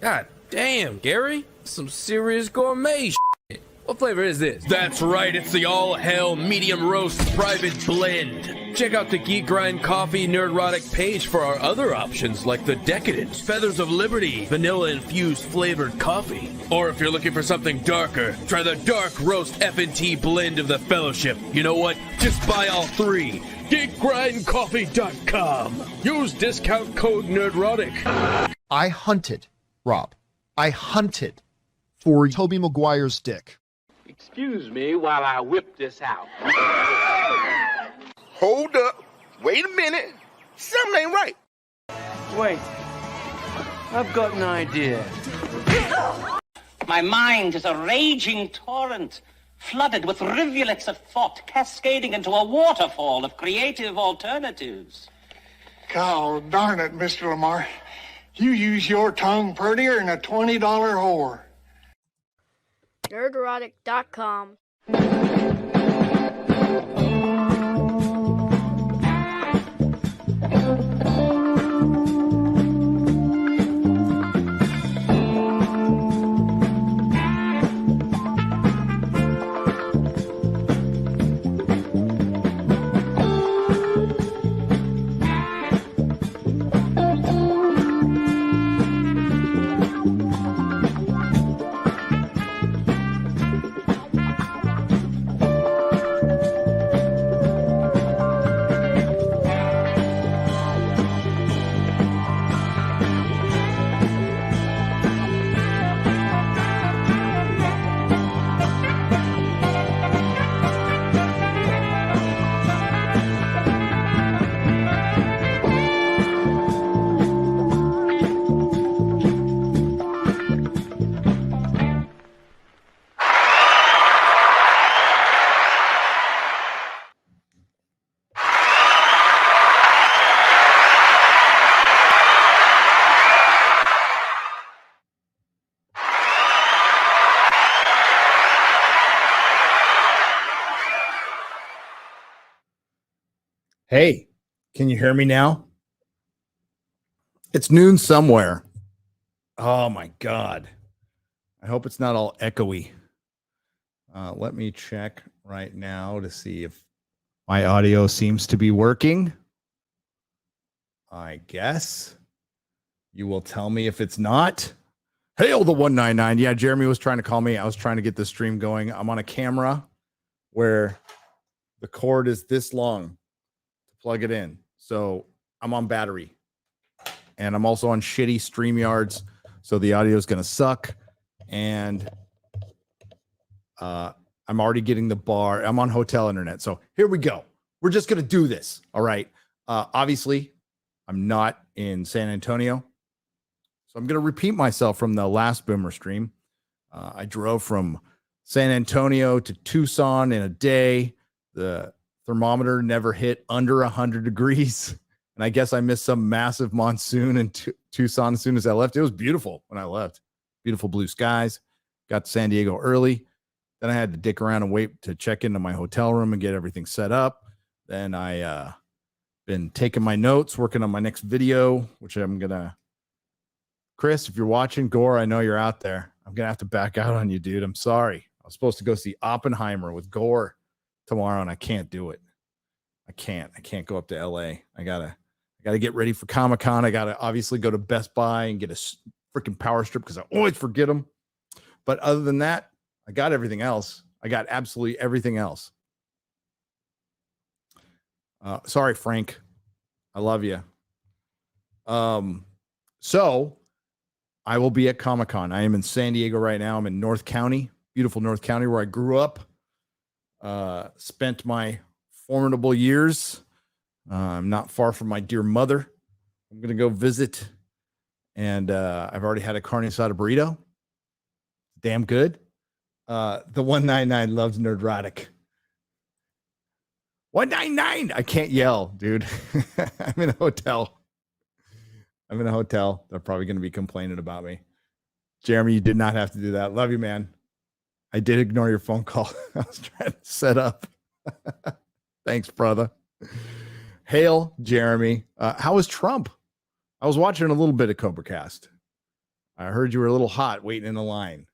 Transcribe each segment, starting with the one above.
God damn, Gary. Some serious gourmet shit. What flavor is this? That's right, it's the all-hell medium roast private blend. Check out the Geek Grind Coffee Nerdrotic page for our other options like the Decadent, Feathers of Liberty, vanilla-infused flavored coffee. Or if you're looking for something darker, try the Dark Roast FNT blend of the Fellowship. You know what? Just buy all three. GeekGrindCoffee.com. Use discount code Nerdrotic. I hunted, Rob. I hunted for Tobey Maguire's dick. Excuse me while I whip this out. Hold up. Wait a minute. Something ain't right. Wait. I've got an idea. My mind is a raging torrent, flooded with rivulets of thought, cascading into a waterfall of creative alternatives. God darn it, Mr. Lamar. You use your tongue prettier than a $20 whore. Nerdrotic.com. Hey, can you hear me now? It's noon somewhere. Oh my God. I hope it's not all echoey. Let me check right now to see if my audio seems to be working. I guess you will tell me if it's not. Hail the 199. Yeah, Jeremy was trying to call me. I was trying to get the stream going. I'm on a camera where the cord is this long. Plug it in. So I'm on battery and I'm also on shitty StreamYards. So the audio is going to suck. And I'm already getting the bar. I'm on hotel internet. So here we go. We're just going to do this. All right. Obviously, I'm not in San Antonio. So I'm going to repeat myself from the last Boomer stream. I drove from San Antonio to Tucson in a day. The thermometer never hit under 100 degrees. And I guess I missed some massive monsoon in Tucson as soon as I left. It was beautiful when I left. Beautiful blue skies. Got to San Diego early. Then I had to dick around and wait to check into my hotel room and get everything set up. Then I been taking my notes, working on my next video, which I'm going to... Chris, if you're watching, Gore, I know you're out there. I'm going to have to back out on you, dude. I'm sorry. I was supposed to go see Oppenheimer with Gore tomorrow, and I can't do it. I can't go up to LA. I gotta get ready for Comic-Con. I gotta obviously go to Best Buy and get a freaking power strip because I always forget them. But other than that, I got everything else. I got absolutely everything else. Sorry, Frank. I love you. So I will be at Comic-Con. I am in San Diego right now. I'm in North County, beautiful North County, where I grew up. Spent my formidable years. I'm not far from my dear mother. I'm going to go visit. And I've already had a carne asada burrito. Damn good. The 199 loves Nerdrotic. 199. I can't yell, dude. I'm in a hotel. They're probably going to be complaining about me. Jeremy, you did not have to do that. Love you, man. I did ignore your phone call. I was trying to set up. Thanks, brother. Hail, Jeremy. How was Trump? I was watching a little bit of CobraCast. I heard you were a little hot waiting in the line.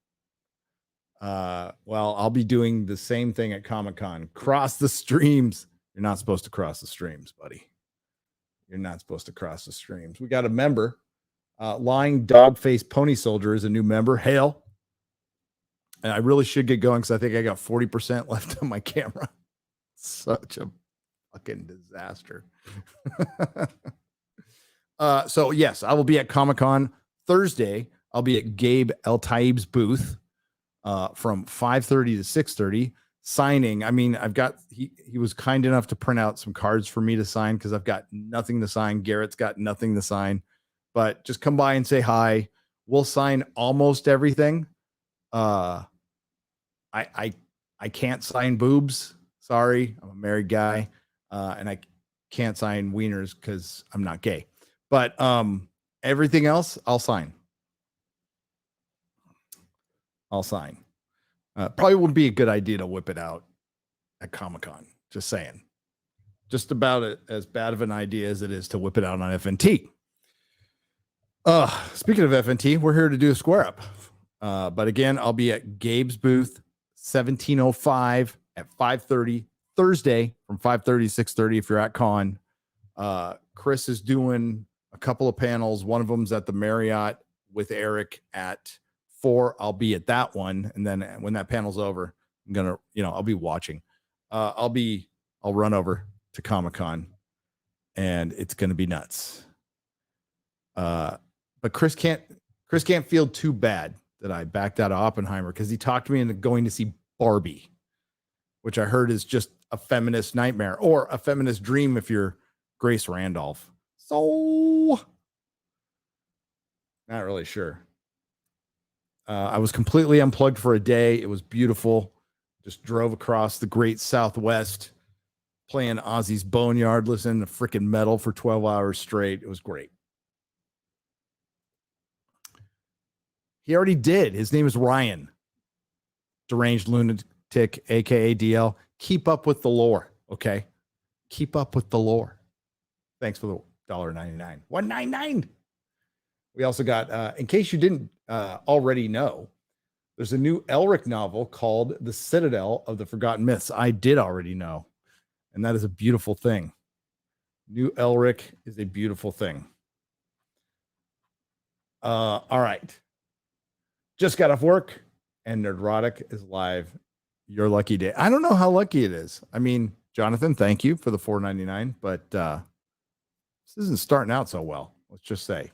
Well, I'll be doing the same thing at Comic-Con. Cross the streams. You're not supposed to cross the streams, buddy. You're not supposed to cross the streams. We got a member. Lying Dog-Faced Pony Soldier is a new member. Hail. And I really should get going because I think I got 40% left on my camera. Such a fucking disaster. So yes, I will be at Comic-Con Thursday. I'll be at Gabe El Taib's booth from 5:30 to 6:30 signing. I mean, he was kind enough to print out some cards for me to sign because I've got nothing to sign. Garrett's got nothing to sign, but just come by and say hi. We'll sign almost everything. I can't sign boobs. Sorry, I'm a married guy, and I can't sign wieners because I'm not gay. But everything else, I'll sign. Probably wouldn't be a good idea to whip it out at Comic-Con. Just saying. Just about as bad of an idea as it is to whip it out on FNT. Speaking of FNT, we're here to do a square up. But again, I'll be at Gabe's booth, 1705 at 5:30 Thursday from 5:30 to 6:30 if you're at con. Chris is doing a couple of panels. One of them's at the Marriott with Eric at 4. I'll be at that one. And then when that panel's over, I'm going to, I'll be watching. I'll run over to Comic-Con and it's going to be nuts. But Chris can't feel too bad that I backed out of Oppenheimer because he talked me into going to see Barbie, which I heard is just a feminist nightmare or a feminist dream if you're Grace Randolph. So not really sure. I was completely unplugged for a day. It was beautiful. Just drove across the great Southwest, playing Ozzy's Boneyard, listening to freaking metal for 12 hours straight. It was great. He already did. His name is Ryan. Deranged Lunatic, aka DL. Keep up with the lore, okay? Keep up with the lore. Thanks for the $1.99. $1.99. We also got, in case you didn't already know, there's a new Elric novel called The Citadel of the Forgotten Myths. I did already know, and that is a beautiful thing. New Elric is a beautiful thing. All right. Just got off work, and Nerdrotic is live. Your lucky day. I don't know how lucky it is. I mean, Jonathan, thank you for the $4.99, but this isn't starting out so well. Let's just say.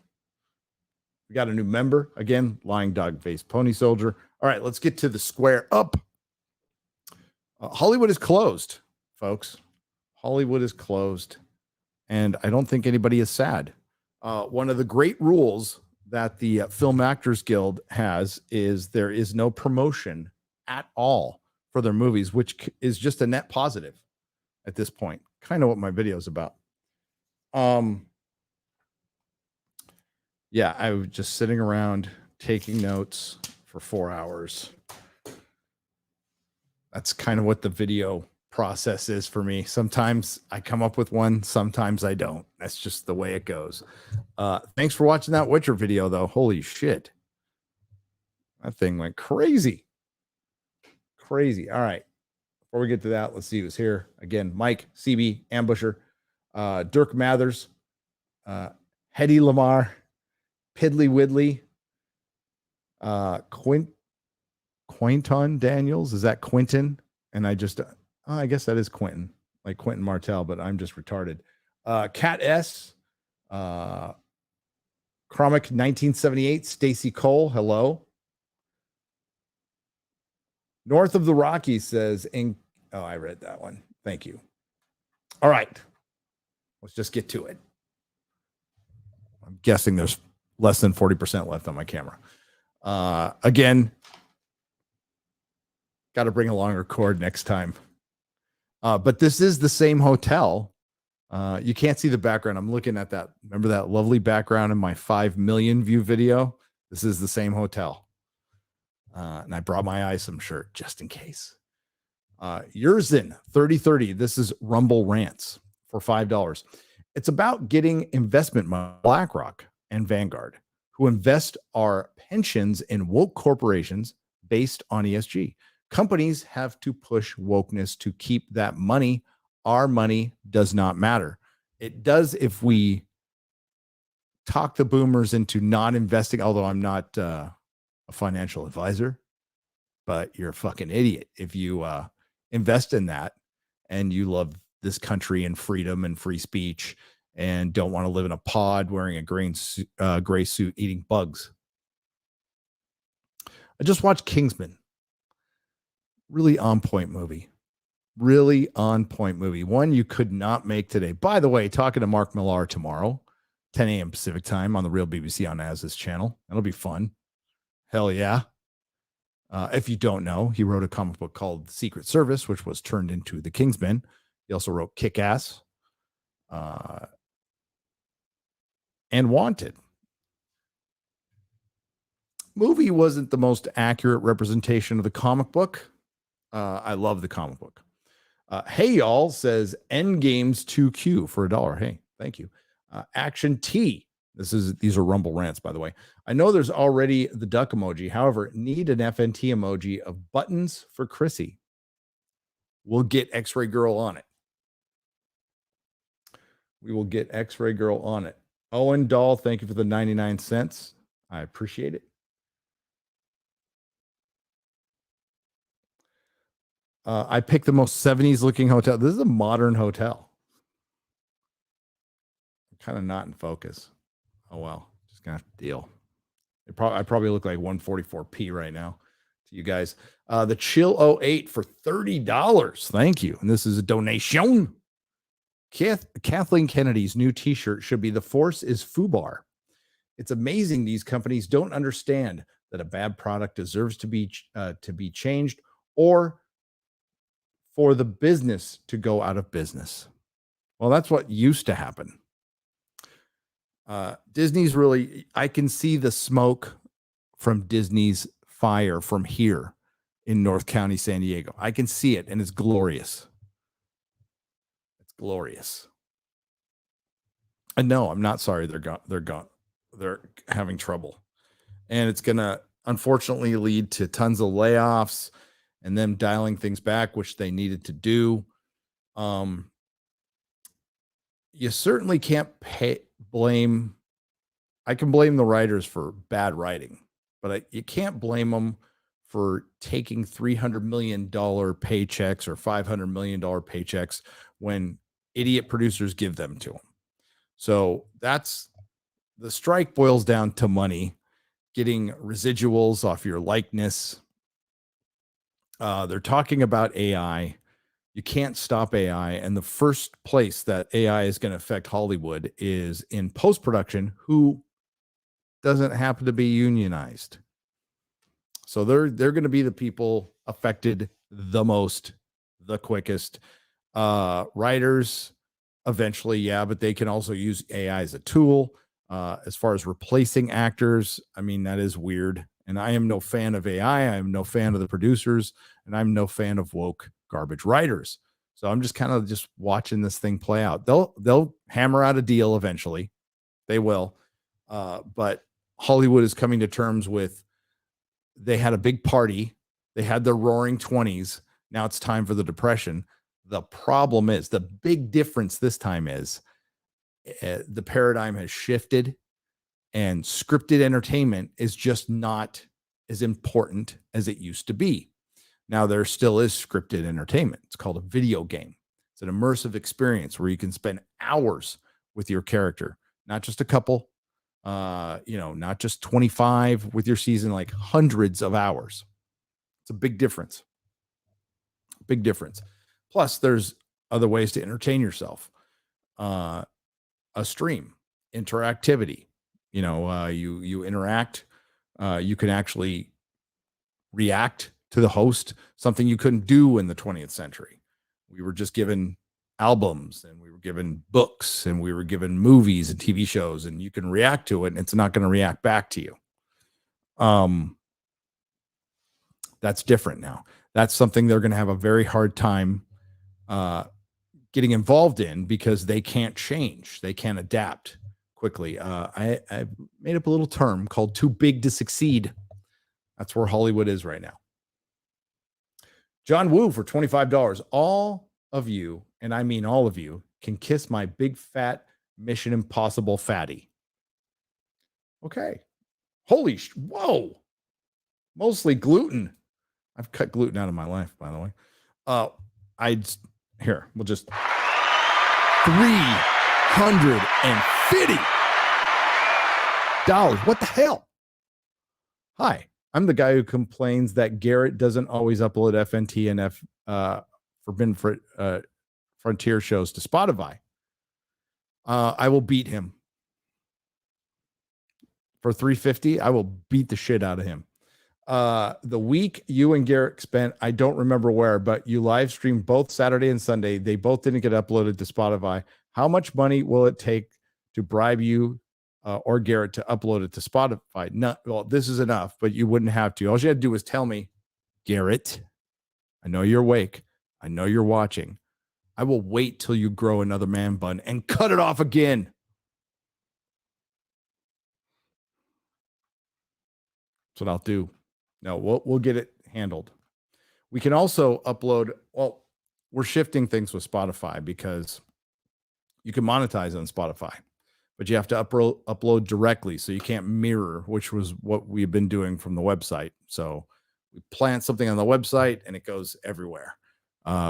We got a new member. Again, Lying Dog-Faced Pony Soldier. All right, let's get to the square up. Hollywood is closed, folks. Hollywood is closed, and I don't think anybody is sad. One of the great rules that the Film Actors Guild has is there is no promotion at all for their movies, which is just a net positive at this point. Kind of what my video is about. Yeah, I was just sitting around taking notes for 4 hours. That's kind of what the video process is for me. Sometimes I come up with one, sometimes I don't. That's just the way it goes. Thanks for watching that Witcher video, though. Holy shit. That thing went crazy. Crazy. All right. Before we get to that, let's see who's here. Again, Mike, CB, Ambusher, Dirk Mathers, Hedy Lamar, Piddly Widley, Quinton Daniels. Is that Quentin? And I guess that is Quentin, like Quentin Martell, but I'm just retarded. Cat S, Chromic 1978, Stacy Cole, hello. North of the Rockies says, I read that one. Thank you. All right. Let's just get to it. I'm guessing there's less than 40% left on my camera. Again, got to bring a longer cord next time. But this is the same hotel. You can't see the background. I'm looking at that. Remember that lovely background in my 5 million view video? This is the same hotel. And I brought my ISOM shirt just in case. Yours in 3030. This is Rumble Rants for $5. It's about getting investment money, BlackRock and Vanguard, who invest our pensions in woke corporations based on ESG. Companies have to push wokeness to keep that money. Our money does not matter. It does if we talk the boomers into not investing, although I'm not a financial advisor, but you're a fucking idiot if you invest in that and you love this country and freedom and free speech and don't want to live in a pod wearing a gray suit eating bugs. I just watched Kingsman. Really on point movie. Really on point movie. One you could not make today. By the way, talking to Mark Millar tomorrow, 10 a.m. Pacific time on the Real BBC on Az's channel. That'll be fun. Hell yeah. If you don't know, he wrote a comic book called The Secret Service, which was turned into The Kingsman. He also wrote Kick-Ass and Wanted. Movie wasn't the most accurate representation of the comic book. I love the comic book. Hey, y'all says Endgame's 2Q for $1. Hey, thank you. Action T. These are Rumble Rants, by the way. I know there's already the duck emoji. However, need an FNT emoji of buttons for Chrissy. We'll get X-Ray Girl on it. We will get X-Ray Girl on it. Owen Dahl, thank you for the 99 cents. I appreciate it. I picked the most 70s looking hotel. This is a modern hotel. Kind of not in focus. Oh, well. Just going to have to deal. I probably look like 144p right now to you guys. The Chill 08 for $30. Thank you. And this is a donation. Kathleen Kennedy's new T-shirt should be "The Force is FUBAR." It's amazing these companies don't understand that a bad product deserves to be changed or for the business to go out of business. Well, that's what used to happen. Disney's really, I can see the smoke from Disney's fire from here in North County, San Diego. I can see it, and it's glorious. It's glorious. And no, I'm not sorry they're gone. They're having trouble. And it's going to unfortunately lead to tons of layoffs and them dialing things back, which they needed to do. You certainly can't blame. I can blame the writers for bad writing, but you can't blame them for taking $300 million paychecks or $500 million paychecks when idiot producers give them to them. So that's the strike boils down to money, getting residuals off your likeness. They're talking about AI. You can't stop AI. And the first place that AI is going to affect Hollywood is in post-production, who doesn't happen to be unionized. So they're going to be the people affected the most, the quickest. Writers, eventually, yeah, but they can also use AI as a tool. As far as replacing actors, I mean, that is weird. And I am no fan of AI. I am no fan of the producers, and I'm no fan of woke garbage writers. So I'm just kind of just watching this thing play out. They'll hammer out a deal eventually. They will. But Hollywood is coming to terms with, they had a big party. They had their roaring 20s. Now it's time for the depression. The problem is, the big difference this time is the paradigm has shifted, and scripted entertainment is just not as important as it used to be. Now, there still is scripted entertainment. It's called a video game. It's an immersive experience where you can spend hours with your character, not just a couple, not just 25 with your season, like hundreds of hours. It's a big difference. Big difference. Plus, there's other ways to entertain yourself. A stream, interactivity. You interact. You can actually react to the host, something you couldn't do in the 20th century. We were just given albums, and we were given books, and we were given movies and TV shows, and you can react to it, and it's not going to react back to you. That's different now. That's something they're going to have a very hard time getting involved in, because they can't change. They can't adapt quickly. I made up a little term called too big to succeed. That's where Hollywood is right now. John Woo for $25. All of you, and I mean all of you, can kiss my big fat Mission Impossible fatty. Okay. Whoa. Mostly gluten. I've cut gluten out of my life, by the way. We'll just $350. What the hell? Hi, I'm the guy who complains that Garrett doesn't always upload FNT and Forbidden Frontier shows to Spotify. I will beat him. For $350, I will beat the shit out of him. The week you and Garrett spent, I don't remember where, but you live streamed both Saturday and Sunday. They both didn't get uploaded to Spotify. How much money will it take to bribe you or Garrett to upload it to Spotify? Well, this is enough, but you wouldn't have to. All you had to do was tell me, Garrett, I know you're awake. I know you're watching. I will wait till you grow another man bun and cut it off again. That's what I'll do. No, we'll get it handled. We can also upload. Well, we're shifting things with Spotify because you can monetize on Spotify, but you have to upload directly. So you can't mirror, which was what we've been doing from the website. So we plant something on the website and it goes everywhere.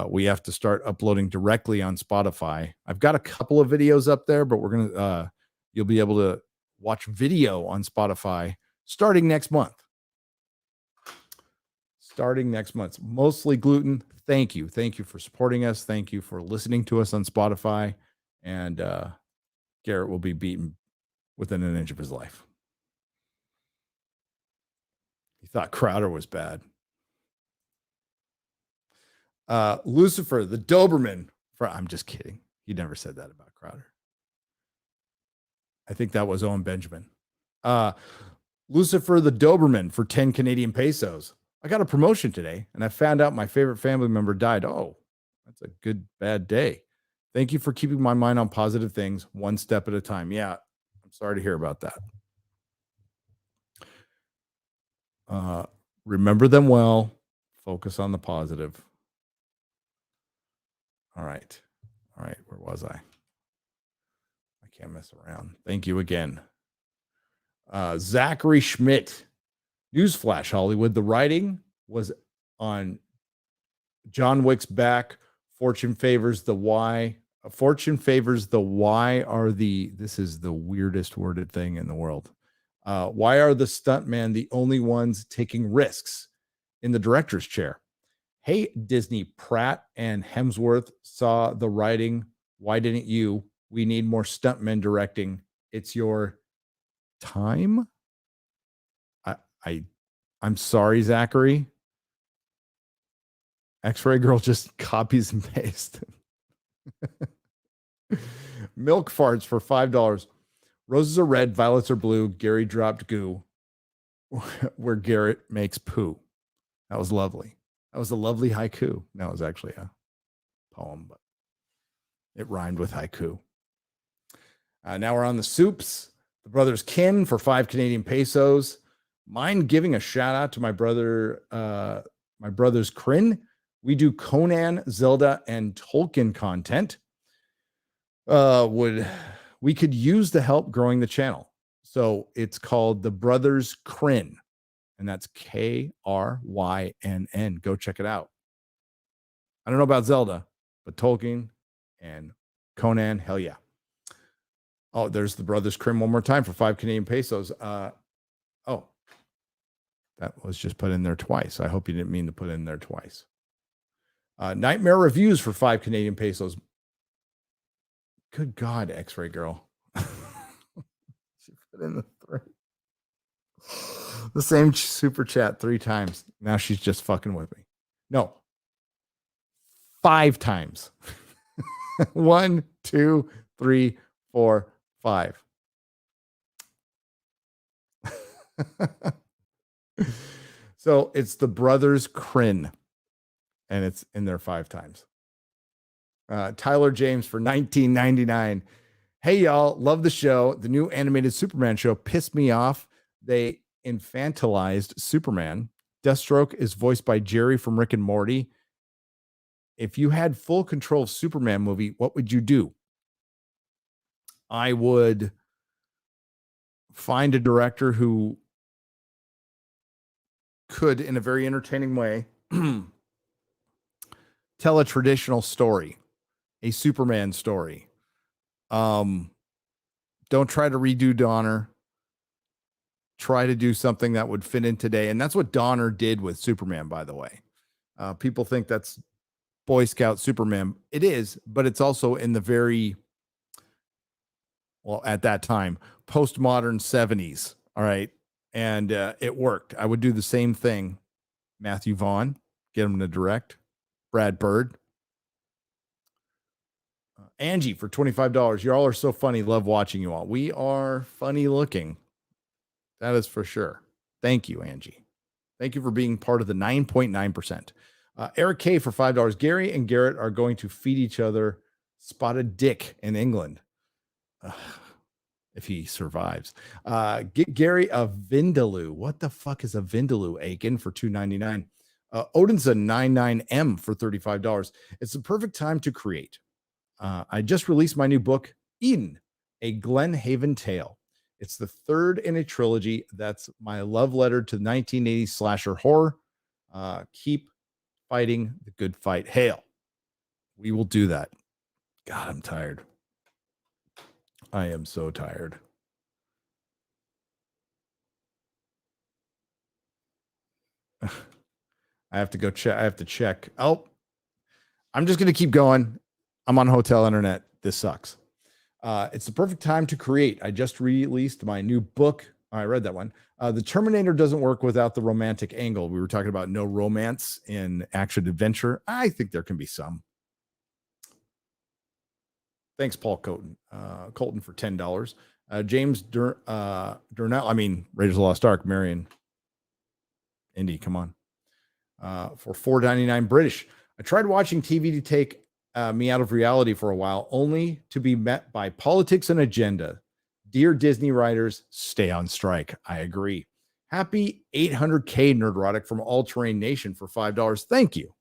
We have to start uploading directly on Spotify. I've got a couple of videos up there, but you'll be able to watch video on Spotify starting next month. Mostly gluten. Thank you for supporting us. Thank you for listening to us on Spotify. And Garrett will be beaten within an inch of his life. He thought Crowder was bad. Lucifer, the Doberman. I'm just kidding. He never said that about Crowder. I think that was Owen Benjamin. Lucifer, the Doberman for 10 Canadian pesos. I got a promotion today, and I found out my favorite family member died. Oh, that's a good, bad day. Thank you for keeping my mind on positive things one step at a time. Yeah, I'm sorry to hear about that. Remember them well. Focus on the positive. All right. Where was I? I can't mess around. Thank you again. Zachary Schmidt. Newsflash, Hollywood. The writing was on John Wick's back. Fortune favors the why. Fortune favors the why are the, this is the weirdest worded thing in the world. Why are the stuntmen the only ones taking risks in the director's chair? Hey, Disney, Pratt and Hemsworth saw the writing. Why didn't you? We need more stuntmen directing. It's your time. I'm sorry, Zachary. X-Ray Girl just copies and pastes. Milk farts for $5. Roses are red, violets are blue. Gary dropped goo where Garrett makes poo. That was lovely. That was a lovely haiku. No, it was actually a poem, but it rhymed with haiku. Now we're on the soups. The brothers Kin for 5 Canadian pesos. Mind giving a shout out to my brothers Kryn. We do Conan, Zelda, and Tolkien content. We could use the help growing the channel. So it's called the Brothers Kryn, and that's Krynn. Go check it out. I don't know about Zelda, but Tolkien and Conan, hell yeah. Oh, there's the Brothers Kryn one more time for 5 Canadian pesos. That was just put in there twice. I hope you didn't mean to put in there twice. Nightmare Reviews for 5 Canadian pesos. Good God, X-Ray Girl. She put in the 3. The same super chat 3 times. Now she's just fucking with me. No. 5 times. 1, 2, 3, 4, 5. So it's the Brothers Crin, and it's in there 5 times. Tyler James for $19.99. Hey, y'all. Love the show. The new animated Superman show pissed me off. They infantilized Superman. Deathstroke is voiced by Jerry from Rick and Morty. If you had full control of Superman movie, what would you do? I would find a director who could, in a very entertaining way, tell a traditional story, a Superman story. Don't try to redo Donner. Try to do something that would fit in today. And that's what Donner did with Superman, by the way. People think that's Boy Scout Superman. It is, but it's also in the very, well, at that time, postmodern 70s. All right. And it worked. I would do the same thing. Matthew Vaughn, get him to direct. Brad Bird. Angie for $25. Y'all are so funny. Love watching you all. We are funny looking. That is for sure. Thank you, Angie. Thank you for being part of the 9.9%. Eric K for $5. Gary and Garrett are going to feed each other spotted dick in England. If he survives. Get Gary a Vindaloo. What the fuck is a Vindaloo? Aiken for $2.99. Odin's a 99M for $35. It's the perfect time to create. I just released my new book, Eden, a Glen Haven tale. It's the 3rd in a trilogy. That's my love letter to 1980s slasher horror. Keep fighting the good fight. Hail. We will do that. God, I'm tired. I am so tired. I have to go check. I have to check. Oh, I'm just going to keep going. I'm on hotel internet. This sucks. It's the perfect time to create. I just released my new book. I read that one. The Terminator doesn't work without the romantic angle. We were talking about no romance in action adventure. I think there can be some. Thanks, Paul Colton. Colton for $10. James Durnell. I mean, Raiders of the Lost Ark. Marion. Indy, come on. For $4.99 British. I tried watching TV to take me out of reality for a while, only to be met by politics and agenda. Dear Disney writers, stay on strike. I agree. Happy 800K Nerdrotic from All Terrain Nation for $5. Thank you.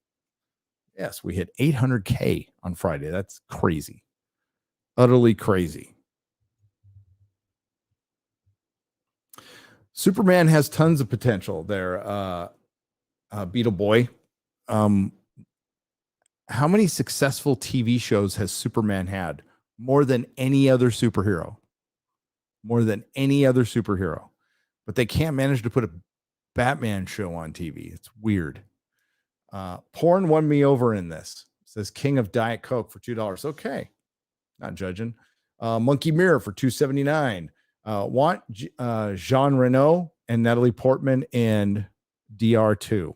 Yes, we hit 800K on Friday. That's crazy. Utterly crazy. Superman has tons of potential there. Beetle Boy. How many successful TV shows has Superman had? More than any other superhero. More than any other superhero. But they can't manage to put a Batman show on TV. It's weird. Porn won me over in this. It says King of Diet Coke for $2. Okay. Not judging. Monkey Mirror for $2.79. Want Jean Reno and Natalie Portman in DR2.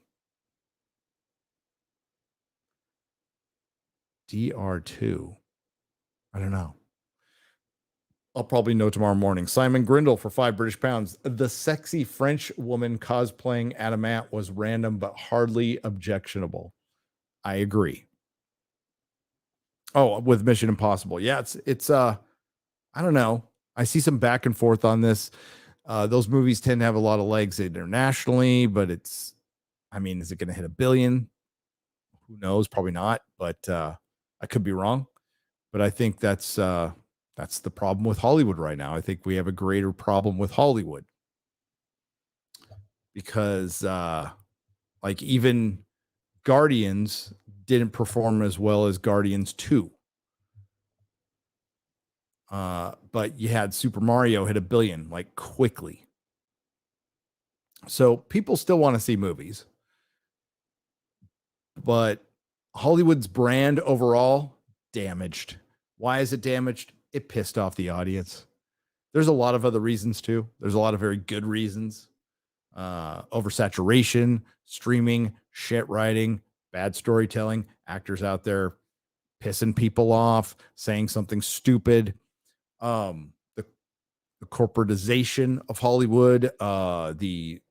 DR2. I don't know. I'll probably know tomorrow morning. Simon Grindle for £5 British. The sexy French woman cosplaying Adamant was random but hardly objectionable. I agree. Oh, with Mission Impossible. Yeah, it's I don't know. I see some back and forth on this. Those movies tend to have a lot of legs internationally, but is it going to hit $1 billion? Who knows? Probably not, but I could be wrong. But I think that's the problem with Hollywood right now. I think we have a greater problem with Hollywood because even Guardians didn't perform as well as Guardians 2. But you had Super Mario hit $1 billion quickly. So people still want to see movies, but Hollywood's brand overall damaged. Why is it damaged? It pissed off the audience. There's a lot of other reasons too. There's a lot of very good reasons. Oversaturation, streaming, shit writing, bad storytelling, actors out there pissing people off, saying something stupid. The corporatization of Hollywood, the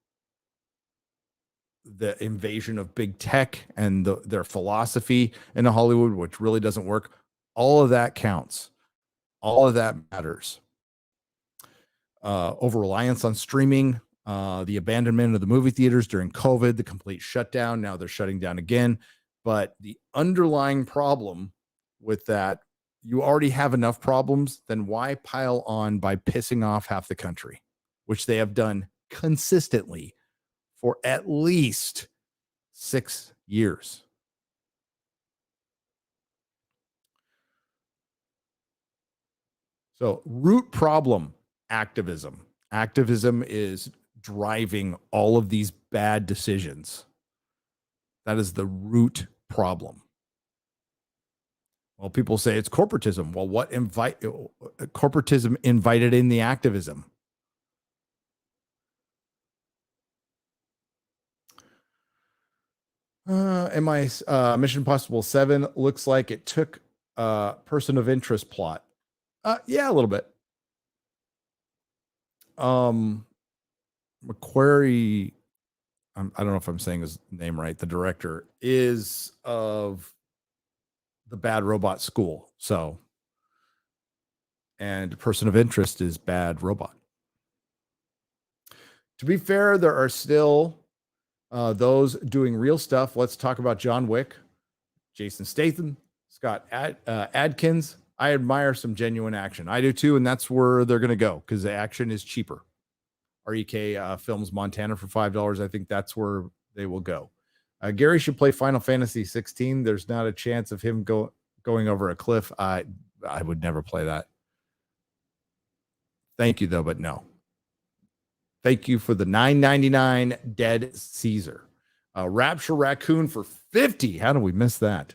invasion of big tech and their philosophy in Hollywood, which really doesn't work. All of that counts. All of that matters. Over reliance on streaming, the abandonment of the movie theaters during COVID, the complete shutdown. Now they're shutting down again. But the underlying problem with that, you already have enough problems, then why pile on by pissing off half the country, which they have done consistently for at least 6 years. So, root problem, activism. Activism is driving all of these bad decisions. That is the root problem. Well, people say it's corporatism. Well, corporatism invited in the activism? And my Mission Impossible 7 looks like it took person of interest plot. Yeah, a little bit. Macquarie, I don't know if I'm saying his name right. The director is of the Bad Robot School. So, and person of interest is Bad Robot. To be fair, there are still those doing real stuff. Let's talk about John Wick, Jason Statham, Scott Adkins. I admire some genuine action. I do too, and that's where they're going to go because the action is cheaper. REK Films Montana for $5. I think that's where they will go. Gary should play Final Fantasy 16. There's not a chance of him going over a cliff. I would never play that. Thank you, though, but no. Thank you for the $9.99 Dead Caesar. Rapture Raccoon for $50. How did we miss that?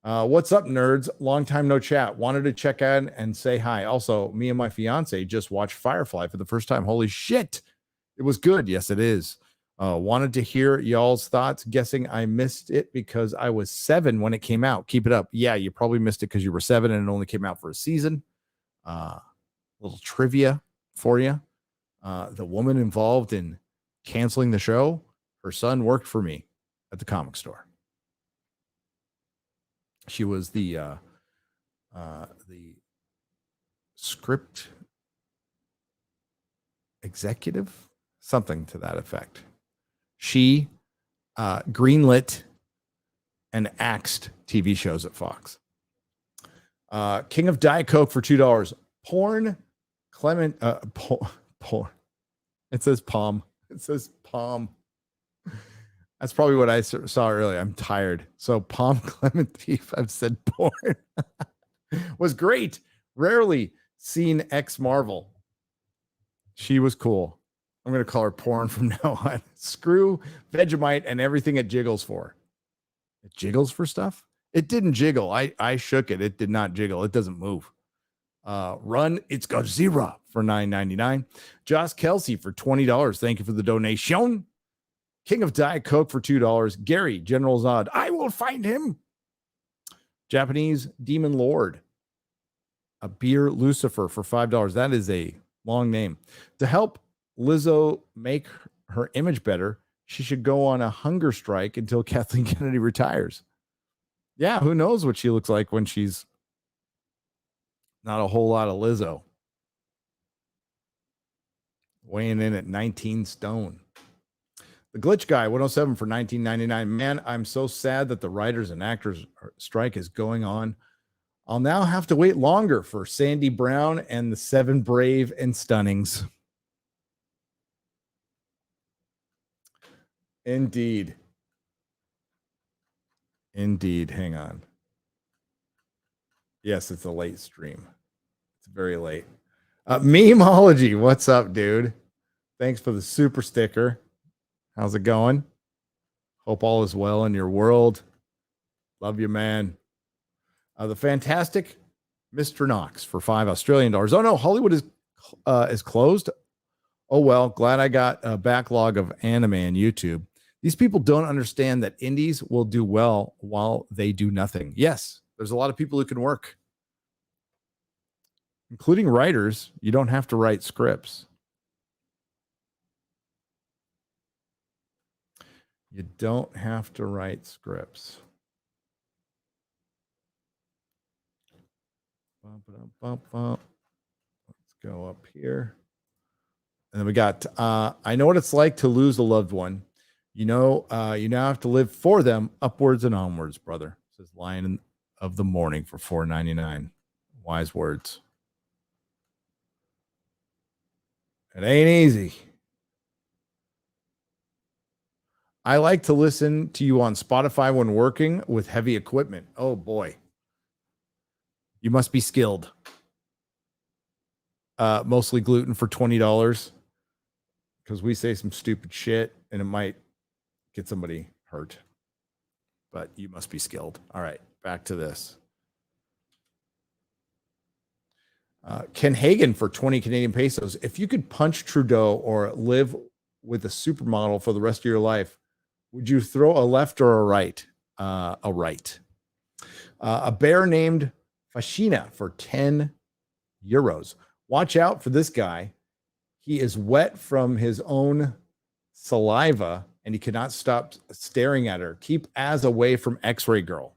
What's up, nerds? Long time no chat. Wanted to check in and say hi. Also, me and my fiance just watched Firefly for the first time. Holy shit. It was good. Yes, it is. Wanted to hear y'all's thoughts. Guessing I missed it because I was 7 when it came out. Keep it up. Yeah, you probably missed it because you were 7 and it only came out for a season. Little trivia for you. The woman involved in canceling the show, her son worked for me at the comic store. She was the script executive, something to that effect. She greenlit and axed TV shows at Fox. King of Diet Coke for $2. Porn Clement porn. It says palm. It says palm. That's probably what I saw earlier. I'm tired. So Palm Clement Thief, I've said porn. Was great. Rarely seen ex Marvel. She was cool. I'm going to call her porn from now on. Screw Vegemite and everything it jiggles for. It jiggles for stuff? It didn't jiggle. I shook it. It did not jiggle. It doesn't move. Run, it's Godzilla for $9.99. Josh Kelsey for $20. Thank you for the donation. King of Diet Coke for $2. Gary, General Zod, I will find him. Japanese Demon Lord. A beer Lucifer for $5. That is a long name. To help Lizzo make her image better, she should go on a hunger strike until Kathleen Kennedy retires. Yeah, who knows what she looks like when she's not a whole lot of Lizzo. Weighing in at 19 stone. The Glitch Guy, 107 for $19.99. Man, I'm so sad that the writers and actors strike is going on. I'll now have to wait longer for Sandy Brown and the 7 Brave and Stunnings. Indeed. Indeed. Hang on. Yes, it's a late stream. It's very late. Memeology, what's up, dude? Thanks for the super sticker. How's it going? Hope all is well in your world. Love you, man. The fantastic Mr. Knox for $5 Australian. Oh no, Hollywood is closed. Oh well, glad I got a backlog of anime on YouTube. These people don't understand that indies will do well while they do nothing. Yes, there's a lot of people who can work, including writers. You don't have to write scripts. You don't have to write scripts. Let's go up here. And then we got, I know what it's like to lose a loved one. You know, you now have to live for them upwards and onwards, brother. Says Lion of the Morning for $4.99. Wise words. It ain't easy. I like to listen to you on Spotify when working with heavy equipment. Oh boy. You must be skilled. Mostly gluten for $20 because we say some stupid shit and it might get somebody hurt. But you must be skilled. All right, back to this. Ken Hagen for 20 Canadian pesos. If you could punch Trudeau or live with a supermodel for the rest of your life, would you throw a left or a right? A right. A bear named Fashina for 10 euros. Watch out for this guy. He is wet from his own saliva and he cannot stop staring at her. Keep Az away from X-Ray Girl.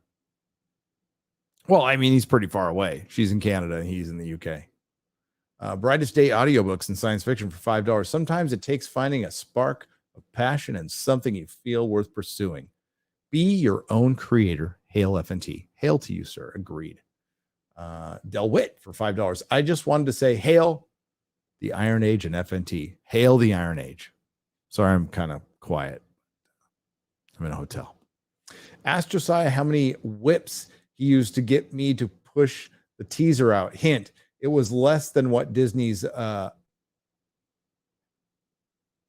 Well, I mean, he's pretty far away. She's in Canada and he's in the UK. Brightest Day audiobooks and science fiction for $5. Sometimes it takes finding a spark of passion and something you feel worth pursuing. Be your own creator. Hail FNT. Hail to you, sir. Agreed. Del Witt for $5. I just wanted to say, hail the Iron Age and FNT. Hail the Iron Age. Sorry, I'm kind of quiet. I'm in a hotel. Ask Josiah how many whips he used to get me to push the teaser out. Hint, it was less than what Disney's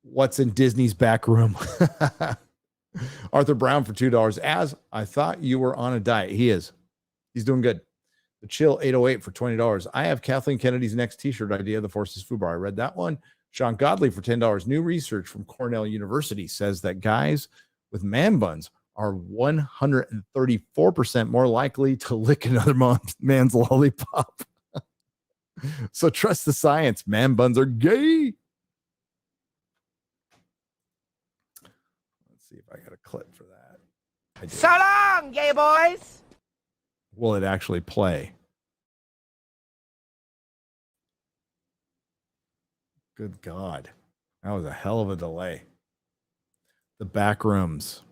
what's in Disney's back room. Arthur Brown for $2. As I thought you were on a diet. He is. He's doing good. The Chill 808 for $20. I have Kathleen Kennedy's next T-shirt idea, The Force is Fubar. I read that one. Sean Godley for $10. New research from Cornell University says that guys with man buns are 134% more likely to lick another man's lollipop. So trust the science. Man buns are gay. Let's see if I got a clip for that. I do. So long, gay boys. Will it actually play? Good God. That was a hell of a delay. The back rooms.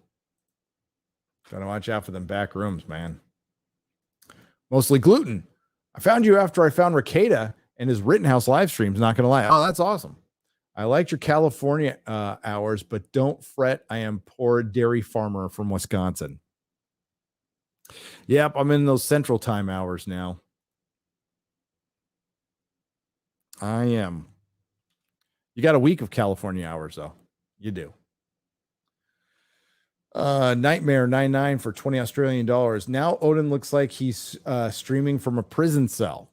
Gotta watch out for them back rooms, man. Mostly gluten. I found you after I found Ricada and his Rittenhouse live streams. Not gonna lie. Oh, that's awesome. I liked your California hours, but don't fret. I am poor dairy farmer from Wisconsin. Yep, I'm in those central time hours now. I am. You got a week of California hours, though. You do. Nightmare 99 for $20 Australian. Now Odin looks like he's streaming from a prison cell.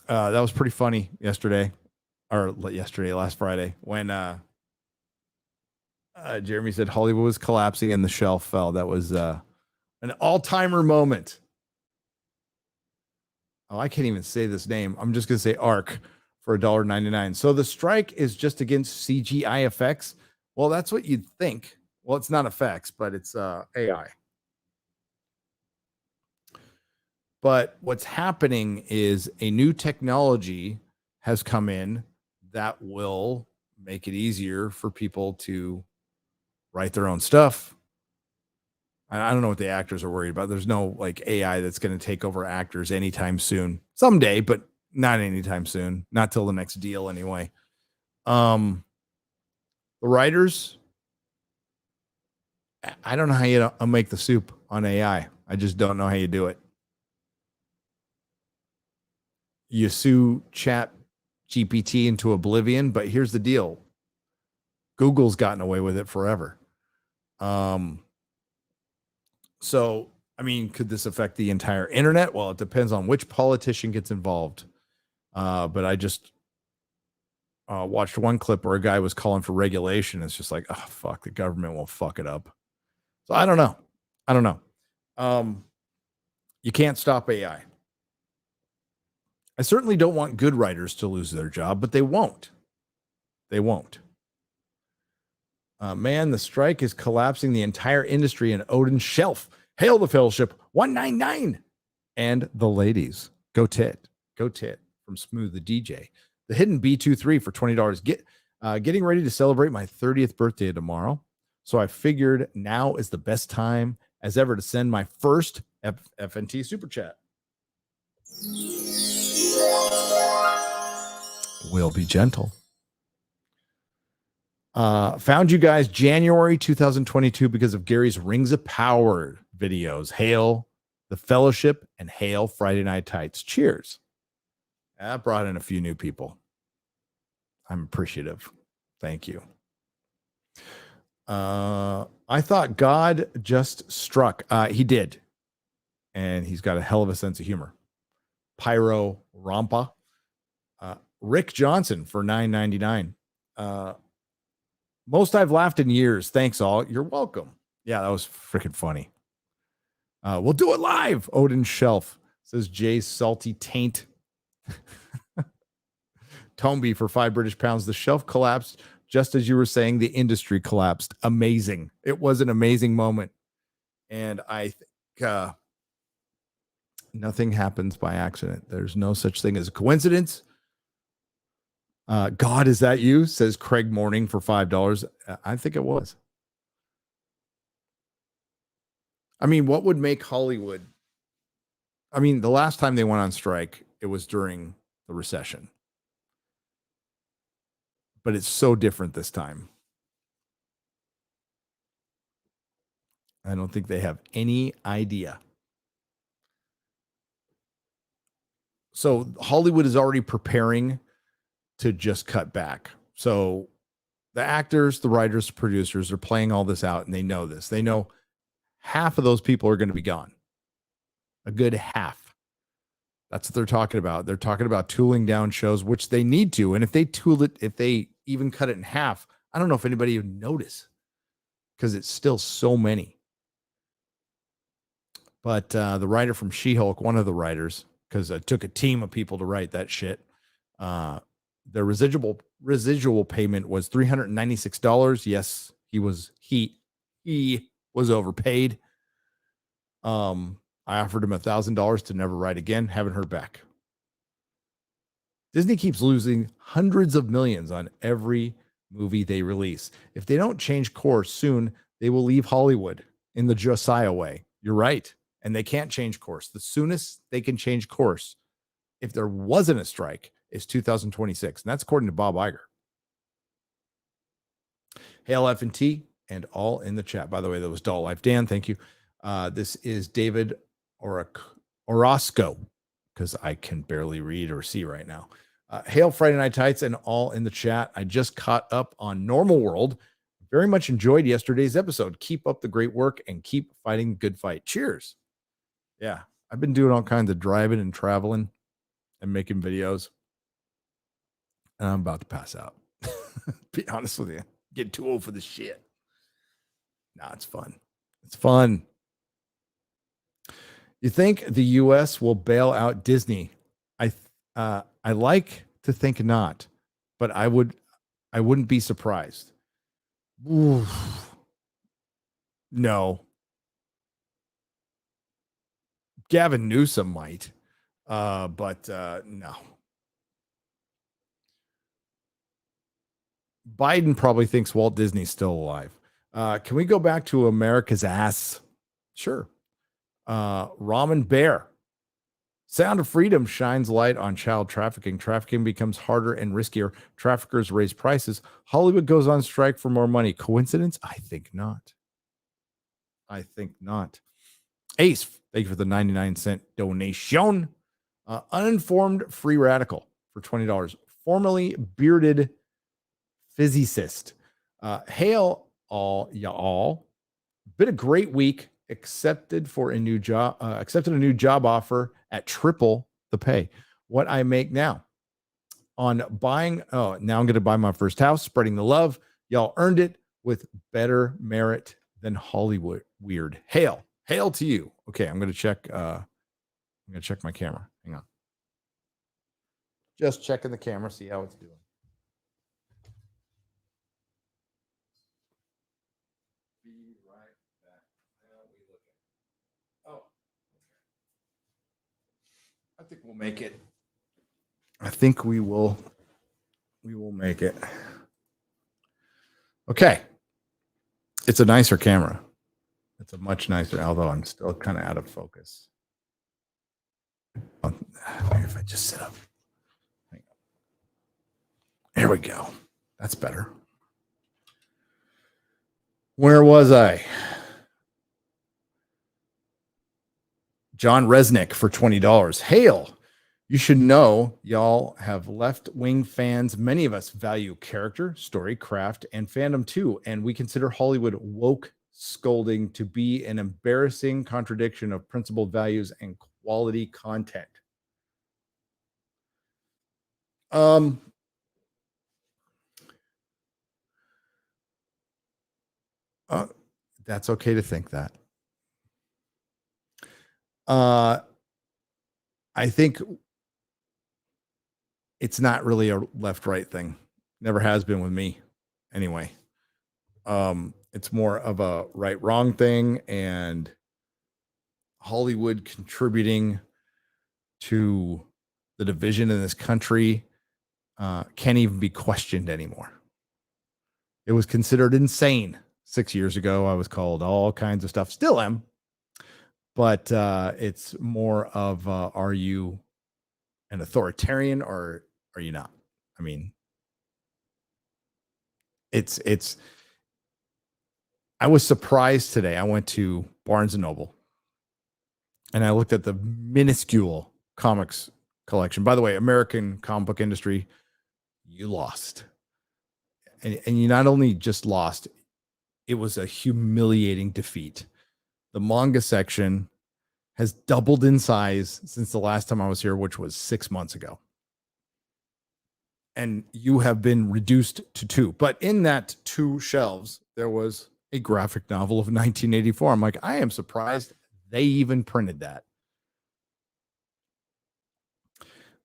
That was pretty funny last Friday, when Jeremy said Hollywood was collapsing and the shelf fell. That was an all-timer moment. Oh, I can't even say this name. I'm just going to say ARC for $1.99. So the strike is just against CGI effects. Well, that's what you'd think. Well, it's not effects, but it's AI. But what's happening is a new technology has come in that will make it easier for people to write their own stuff. I don't know what the actors are worried about. There's no like AI that's going to take over actors anytime soon. Someday, but not anytime soon. Not till the next deal anyway. The writers, I don't know how you make the soup on AI. I just don't know how you do it. You sue Chat GPT into oblivion, but here's the deal. Google's gotten away with it forever. So, I mean, could this affect the entire internet? Well, it depends on which politician gets involved. But I just watched one clip where a guy was calling for regulation. It's just like, oh, fuck, the government will fuck it up. So I don't know. You can't stop AI. I certainly don't want good writers to lose their job, but they won't. They won't. Man, the strike is collapsing the entire industry in Odin's shelf. Hail the fellowship 199 and the ladies. Go tit from Smooth the DJ. The hidden B23 for $20. Getting ready to celebrate my 30th birthday tomorrow. So I figured now is the best time as ever to send my first FNT super chat. We'll be gentle. Found you guys January 2022 because of Gary's Rings of Power videos. Hail the fellowship and hail Friday Night Tights. Cheers. That brought in a few new people. I'm appreciative. Thank you. I thought God just struck. He did. And he's got a hell of a sense of humor. Pyro Rampa. Rick Johnson for $9.99. Most I've laughed in years. Thanks all. You're welcome. Yeah, that was freaking funny. We'll do it live. Odin Shelf says Jay's salty taint. Tomby for £5 The shelf collapsed just as you were saying the industry collapsed. Amazing. It was an amazing moment. And I think nothing happens by accident. There's no such thing as a coincidence. God, is that you? Says Craig Morning for $5. I think it was. I mean, what would make Hollywood? I mean, the last time they went on strike, it was during the recession. But it's so different this time. I don't think they have any idea. So Hollywood is already preparing to just cut back. So the actors, the writers, the producers are playing all this out, and they know this. They know half of those people are going to be gone. A good half. That's what they're talking about. They're talking about tooling down shows, which they need to. And if they tool it, if they even cut it in half, I don't know if anybody even notice, because it's still so many. But the writer from She-Hulk, one of the writers, because it took a team of people to write that shit, the residual payment was $396. Yes, he was overpaid. I offered him $1,000 to never write again. Haven't heard back. Disney keeps losing hundreds of millions on every movie they release. If they don't change course soon, they will leave Hollywood in the Josiah way. You're right. And they can't change course. The soonest they can change course, if there wasn't a strike, is 2026. And that's according to Bob Iger. Hail FNT and all in the chat. By the way, that was Doll Life. Dan, thank you. This is David Orozco, because I can barely read or see right now. Hail Friday Night Tights and all in the chat. I just caught up on Normal World. Very much enjoyed yesterday's episode. Keep up the great work and keep fighting the good fight. Cheers. Yeah, I've been doing all kinds of driving and traveling and making videos. And I'm about to pass out. Be honest with you. Get too old for this shit. Nah, it's fun. It's fun. You think the U.S. will bail out Disney? I like to think not, but I wouldn't be surprised. Oof. No. Gavin Newsom might, but no. Biden probably thinks Walt Disney's still alive. Can we go back to America's ass? Sure. Ramen Bear. Sound of Freedom shines light on child trafficking. Trafficking becomes harder and riskier. Traffickers raise prices. Hollywood goes on strike for more money. Coincidence? I think not. I think not. Ace, thank you for the 99-cent donation. Uninformed Free Radical for $20. Formerly bearded physicist. Hail all y'all. Been a great week accepted a new job offer at triple the pay. What I make now on buying. Oh, now I'm going to buy my first house, spreading the love. Y'all earned it with better merit than Hollywood. Weird. Hail to you. Okay, I'm going to check. I'm going to check my camera. Hang on. Just checking the camera, see how it's doing. Be right back. How are we looking? Oh, okay. I think we'll make it. I think we will make it. Okay. It's a nicer camera. It's a much nicer, although I'm still kind of out of focus. Maybe if I just sit up. There we go. That's better. Where was I? John Resnick for $20. Hail. You should know y'all have left-wing fans. Many of us value character, story, craft, and fandom too. And we consider Hollywood woke scolding to be an embarrassing contradiction of principled values and quality content. That's okay to think that. I think it's not really a left-right thing. Never has been with me anyway. It's more of a right-wrong thing, and Hollywood contributing to the division in this country can't even be questioned anymore. It was considered insane 6 years ago. I was called all kinds of stuff. Still am. But it's more of, are you an authoritarian or are you not? I mean, I was surprised today. I went to Barnes and Noble and I looked at the minuscule comics collection. By the way, American comic book industry, you lost. And you not only just lost, it was a humiliating defeat. The manga section has doubled in size since the last time I was here, which was 6 months ago. And you have been reduced to 2. But in that 2 shelves, there was a graphic novel of 1984. I'm like, I am surprised they even printed that.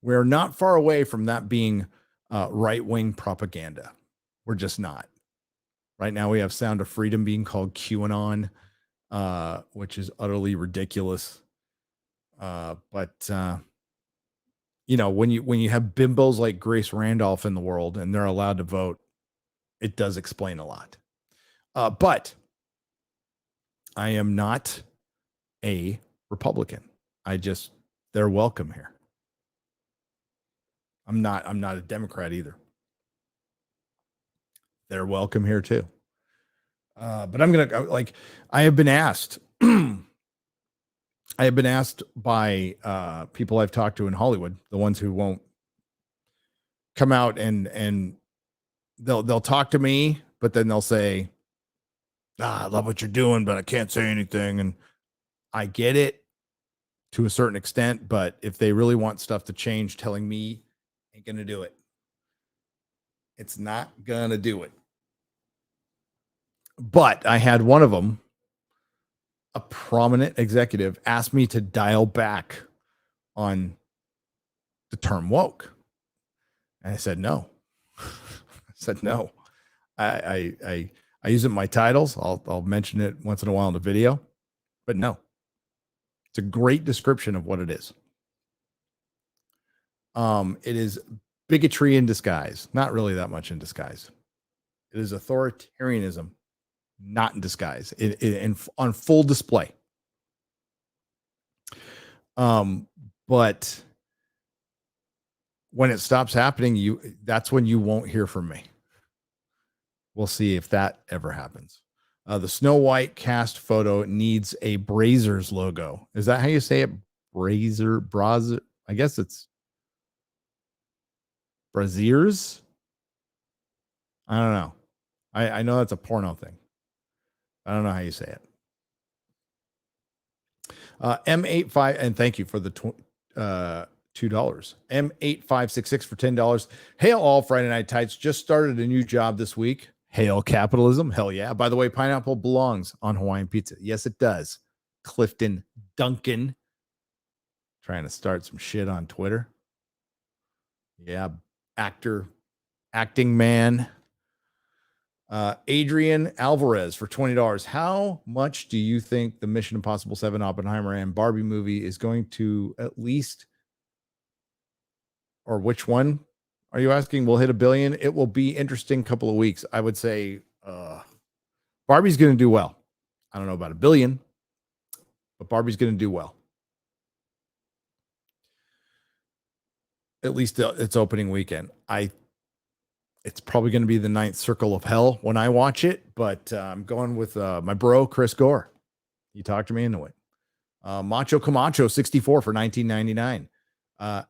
We're not far away from that being right-wing propaganda. We're just not. Right now we have Sound of Freedom being called QAnon, which is utterly ridiculous. But you know, when you have bimbos like Grace Randolph in the world and they're allowed to vote, it does explain a lot. But I am not a Republican. They're welcome here. I'm not a Democrat either. They're welcome here too. But I'm going to, I have been asked by people I've talked to in Hollywood, the ones who won't come out and they'll talk to me, but then they'll say, I love what you're doing, but I can't say anything. And I get it to a certain extent, but if they really want stuff to change, telling me ain't going to do it. It's not going to do it. But I had one of them, a prominent executive, ask me to dial back on the term woke. And I said, no. I said, no. I use it in my titles. I'll mention it once in a while in the video, but no. It's a great description of what it is. It is bigotry in disguise. Not really that much in disguise. It is authoritarianism, not in disguise, on full display. But when it stops happening, that's when you won't hear from me. We'll see if that ever happens. The Snow White cast photo needs a Brazzers logo. Is that how you say it? Brazzers? I guess it's Brazzers. I don't know. I know that's a porno thing. I don't know how you say it. M85, and thank you for the $2. M8566 for $10. Hail all Friday Night Tights. Just started a new job this week. Hail capitalism. Hell yeah. By the way, pineapple belongs on Hawaiian pizza. Yes, it does. Clifton Duncan trying to start some shit on Twitter. Yeah, acting man. Adrian Alvarez for $20. How much do you think the Mission Impossible 7 Oppenheimer and Barbie movie is going to at least, or which one are you asking, will hit $1 billion? It will be interesting couple of weeks. I would say Barbie's going to do well. I don't know about $1 billion, but Barbie's going to do well. At least its opening weekend. It's probably going to be the ninth circle of hell when I watch it, but I'm going with my bro, Chris Gore. He talked to me into it. Macho Camacho, 64 for $19.99. I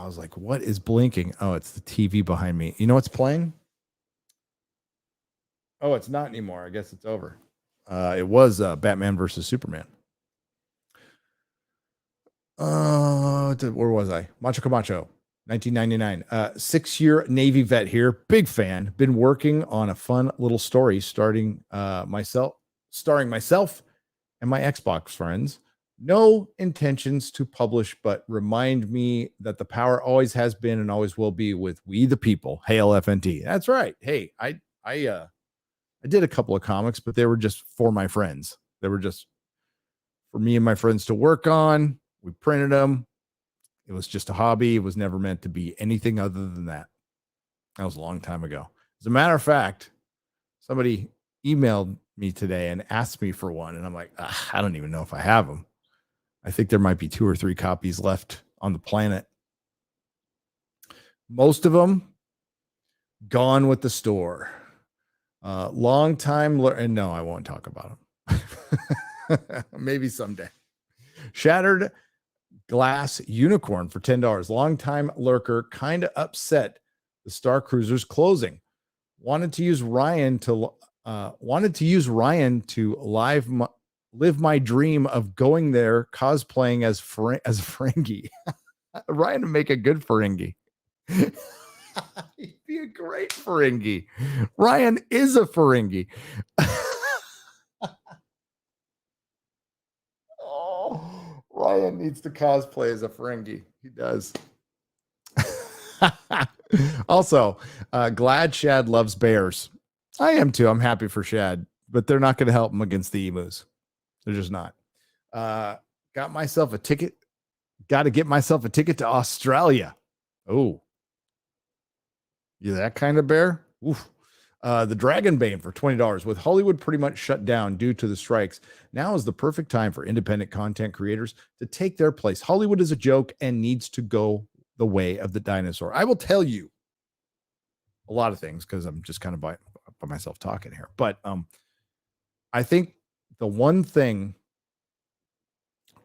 was like, what is blinking? Oh, it's the TV behind me. You know what's playing? Oh, it's not anymore. I guess it's over. It was Batman versus Superman. Where was I? Macho Camacho, 1999. 6-year Navy vet here. Big fan. Been working on a fun little story starring myself and my Xbox friends. No intentions to publish, but remind me that the power always has been and always will be with we the people. Hail FNT. That's right. Hey, I did a couple of comics, but they were just for my friends. They were just for me and my friends to work on. We printed them. It was just a hobby. It was never meant to be anything other than that. That was a long time ago. As a matter of fact, somebody emailed me today and asked me for one. And I'm like, I don't even know if I have them. I think there might be 2 or 3 copies left on the planet. Most of them gone with the store. Long time. And no, I won't talk about them. Maybe someday. Shattered Glass Unicorn for $10. Longtime lurker, kind of upset the Star Cruiser's closing. Wanted to use Ryan to live my dream of going there cosplaying as Ferengi. Ryan would make a good Ferengi. He'd be a great Ferengi. Ryan is a Ferengi. Ryan needs to cosplay as a Ferengi. He does. Also, glad Shad loves bears. I am too. I'm happy for Shad, but they're not going to help him against the emus. They're just not. Got myself a ticket. Got to get myself a ticket to Australia. Oh, you that kind of bear? Oof. The Dragonbane for $20. With Hollywood pretty much shut down due to the strikes, now is the perfect time for independent content creators to take their place. Hollywood is a joke and needs to go the way of the dinosaur. I will tell you a lot of things because I'm just kind of by myself talking here. But I think the one thing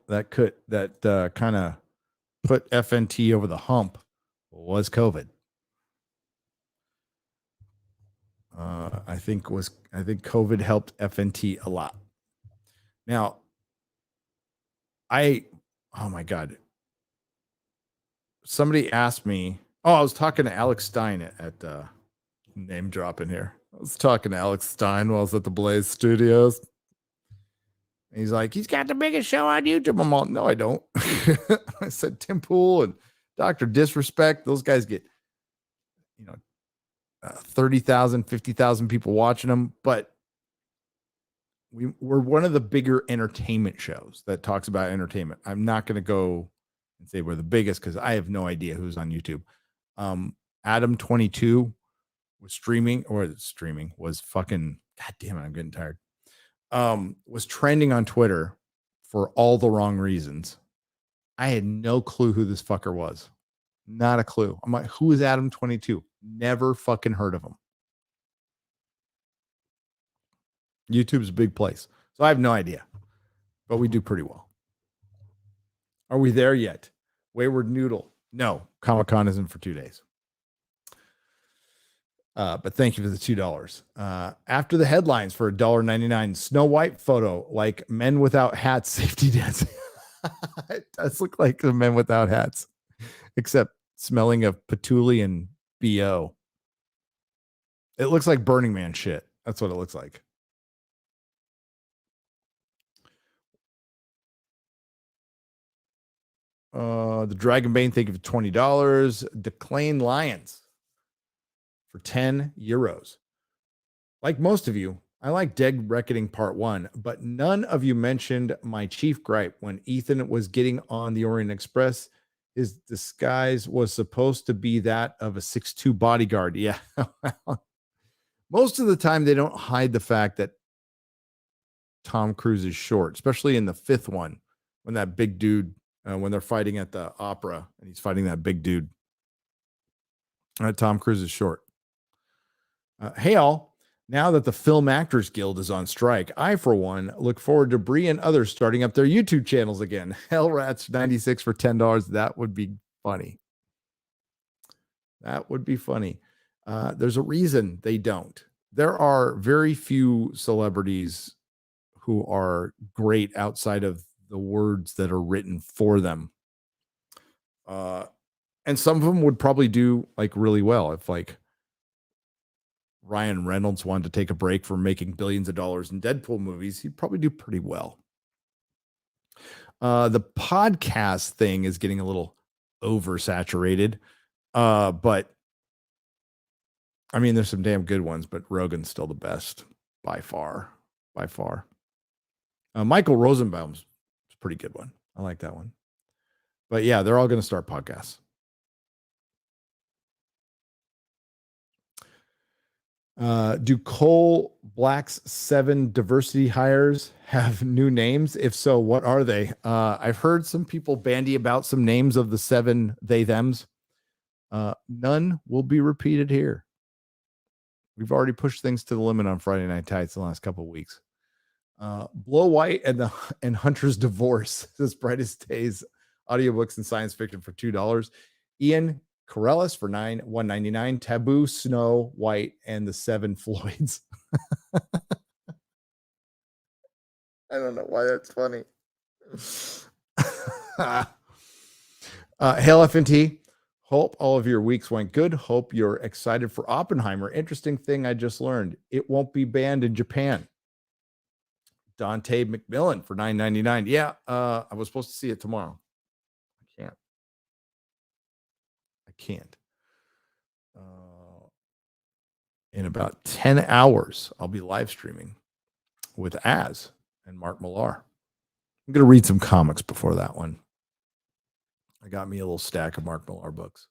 that kind of put FNT over the hump was COVID. I think COVID helped FNT a lot. Now, oh my God. Somebody asked me, I was talking to Alex Stein at name dropping here. I was talking to Alex Stein while I was at the Blaze Studios. He's like, he's got the biggest show on YouTube. I'm all, no, I don't. I said Tim Pool and Dr. Disrespect. Those guys get, 30,000, 50,000 people watching them, but we're one of the bigger entertainment shows that talks about entertainment. I'm not going to go and say we're the biggest because I have no idea who's on YouTube. Adam 22 was was fucking, God damn it, I'm getting tired. Was trending on Twitter for all the wrong reasons. I had no clue who this fucker was. Not a clue. I'm like, who is Adam 22? Never fucking heard of him. YouTube's a big place. So I have no idea. But we do pretty well. Are we there yet? Wayward Noodle. No, Comic-Con isn't for 2 days. But thank you for the $2. After the headlines for $1.99, Snow White photo, like men without hats, safety dancing. It does look like the men without hats, except smelling of patchouli and BO. It looks like Burning Man shit. That's what it looks like. The Dragonbane, thank you for $20. Declane Lions for 10 euros. Like most of you, I like Dead Reckoning Part 1, but none of you mentioned my chief gripe when Ethan was getting on the Orient Express. His disguise was supposed to be that of a 6'2" bodyguard. Yeah. Most of the time, they don't hide the fact that Tom Cruise is short, especially in the fifth one when that big dude, when they're fighting at the opera and he's fighting that big dude. Tom Cruise is short. Hey, all. Now that the Film Actors Guild is on strike, I, for one, look forward to Bree and others starting up their YouTube channels again. Hellrats 96 for $10. That would be funny. That would be funny. There's a reason they don't. There are very few celebrities who are great outside of the words that are written for them. And some of them would probably do like really well if like Ryan Reynolds wanted to take a break from making billions of dollars in Deadpool movies. He'd probably do pretty well. The podcast thing is getting a little oversaturated. But I mean, there's some damn good ones, but Rogan's still the best by far. Michael Rosenbaum's a pretty good one. I like that one. But yeah, they're all going to start podcasts. Do Cole Black's 7 diversity hires have new names? If so, what are they? I've heard some people bandy about some names of the 7 they thems. None will be repeated here. We've already pushed things to the limit on Friday Night Tights the last couple of weeks. Blow White and Hunter's Divorce, This Brightest Days audiobooks and science fiction for $2. Ian Corellis for $1.99. Taboo, Snow White, and the 7 Floyds. I don't know why that's funny. Hail FNT. Hope all of your weeks went good. Hope you're excited for Oppenheimer. Interesting thing I just learned. It won't be banned in Japan. Dante McMillan for $9.99. Yeah, I was supposed to see it tomorrow. I can't. In about 10 hours, I'll be live streaming with Az and Mark Millar. I'm going to read some comics before that one. I got me a little stack of Mark Millar books.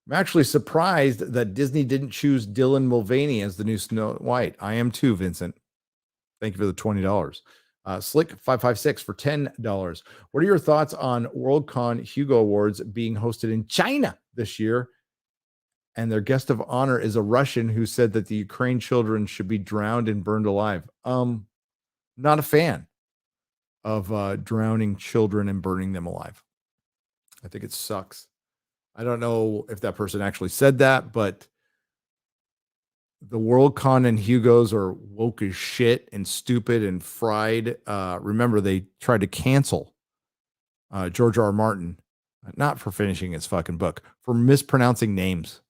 I'm actually surprised that Disney didn't choose Dylan Mulvaney as the new Snow White. I am too, Vincent. Thank you for the $20. Slick556 for $10. What are your thoughts on Worldcon Hugo Awards being hosted in China this year? And their guest of honor is a Russian who said that the Ukraine children should be drowned and burned alive. Not a fan of drowning children and burning them alive. I think it sucks. I don't know if that person actually said that, but the Worldcon and Hugos are woke as shit and stupid and fried. Remember, they tried to cancel George R. R. Martin, not for finishing his fucking book, for mispronouncing names.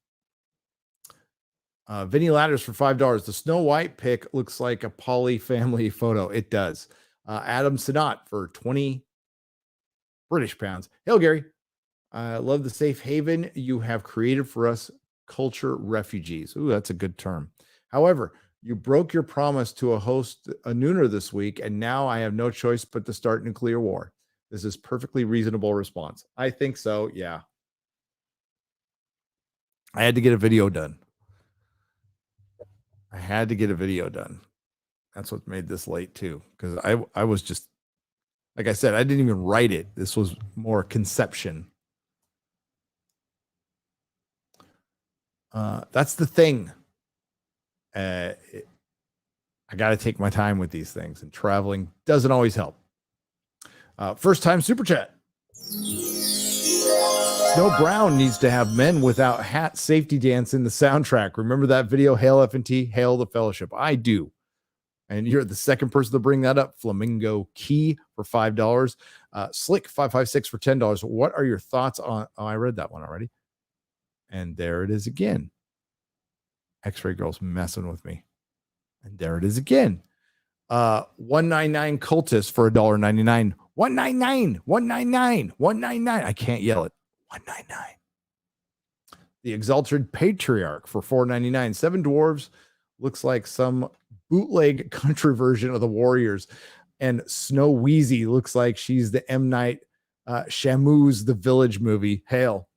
Vinny Ladders for $5. The Snow White pic looks like a poly family photo. It does. Adam Sinat for 20 British pounds. Hail, Gary. I love the safe haven you have created for us culture refugees. Ooh, that's a good term. However, you broke your promise to host a nooner this week, and now I have no choice but to start nuclear war. This is perfectly reasonable response. I think so, yeah. I had to get a video done. That's what made this late too, because I was just, like I said, I didn't even write it. This was more conception. That's the thing. I got to take my time with these things, and traveling doesn't always help. First time super chat. Snow Brown needs to have Men Without Hat safety dance in the soundtrack. Remember that video? Hail FNT, hail the fellowship. I do. And you're the second person to bring that up. Flamingo Key for $5. Slick 556 for $10. What are your thoughts on? Oh, I read that one already. And there it is again. X-Ray Girl's messing with me. And there it is again. 199 Cultist for $1.99. 199, 199, 199. I can't yell it. 199. The Exalted Patriarch for $4.99. Seven Dwarves looks like some bootleg country version of the Warriors. And Snow Wheezy looks like she's the M. Night Shyamalan's The Village movie. Hail.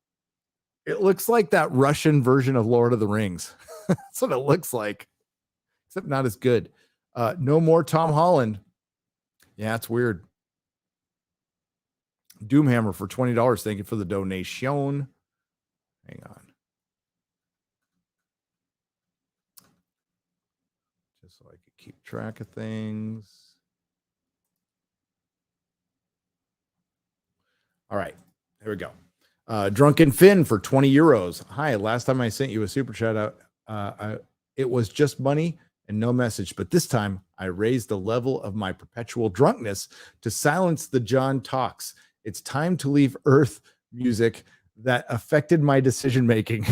It looks like that Russian version of Lord of the Rings. That's what it looks like, except not as good. No more Tom Holland. Yeah, it's weird. Doomhammer for $20. Thank you for the donation. Hang on. Just so I could keep track of things. All right, here we go. Drunken Finn for 20 euros. Hi, last time I sent you a super chat out, it was just money and no message, but this time I raised the level of my perpetual drunkenness to silence the John talks. It's time to leave Earth music that affected my decision making.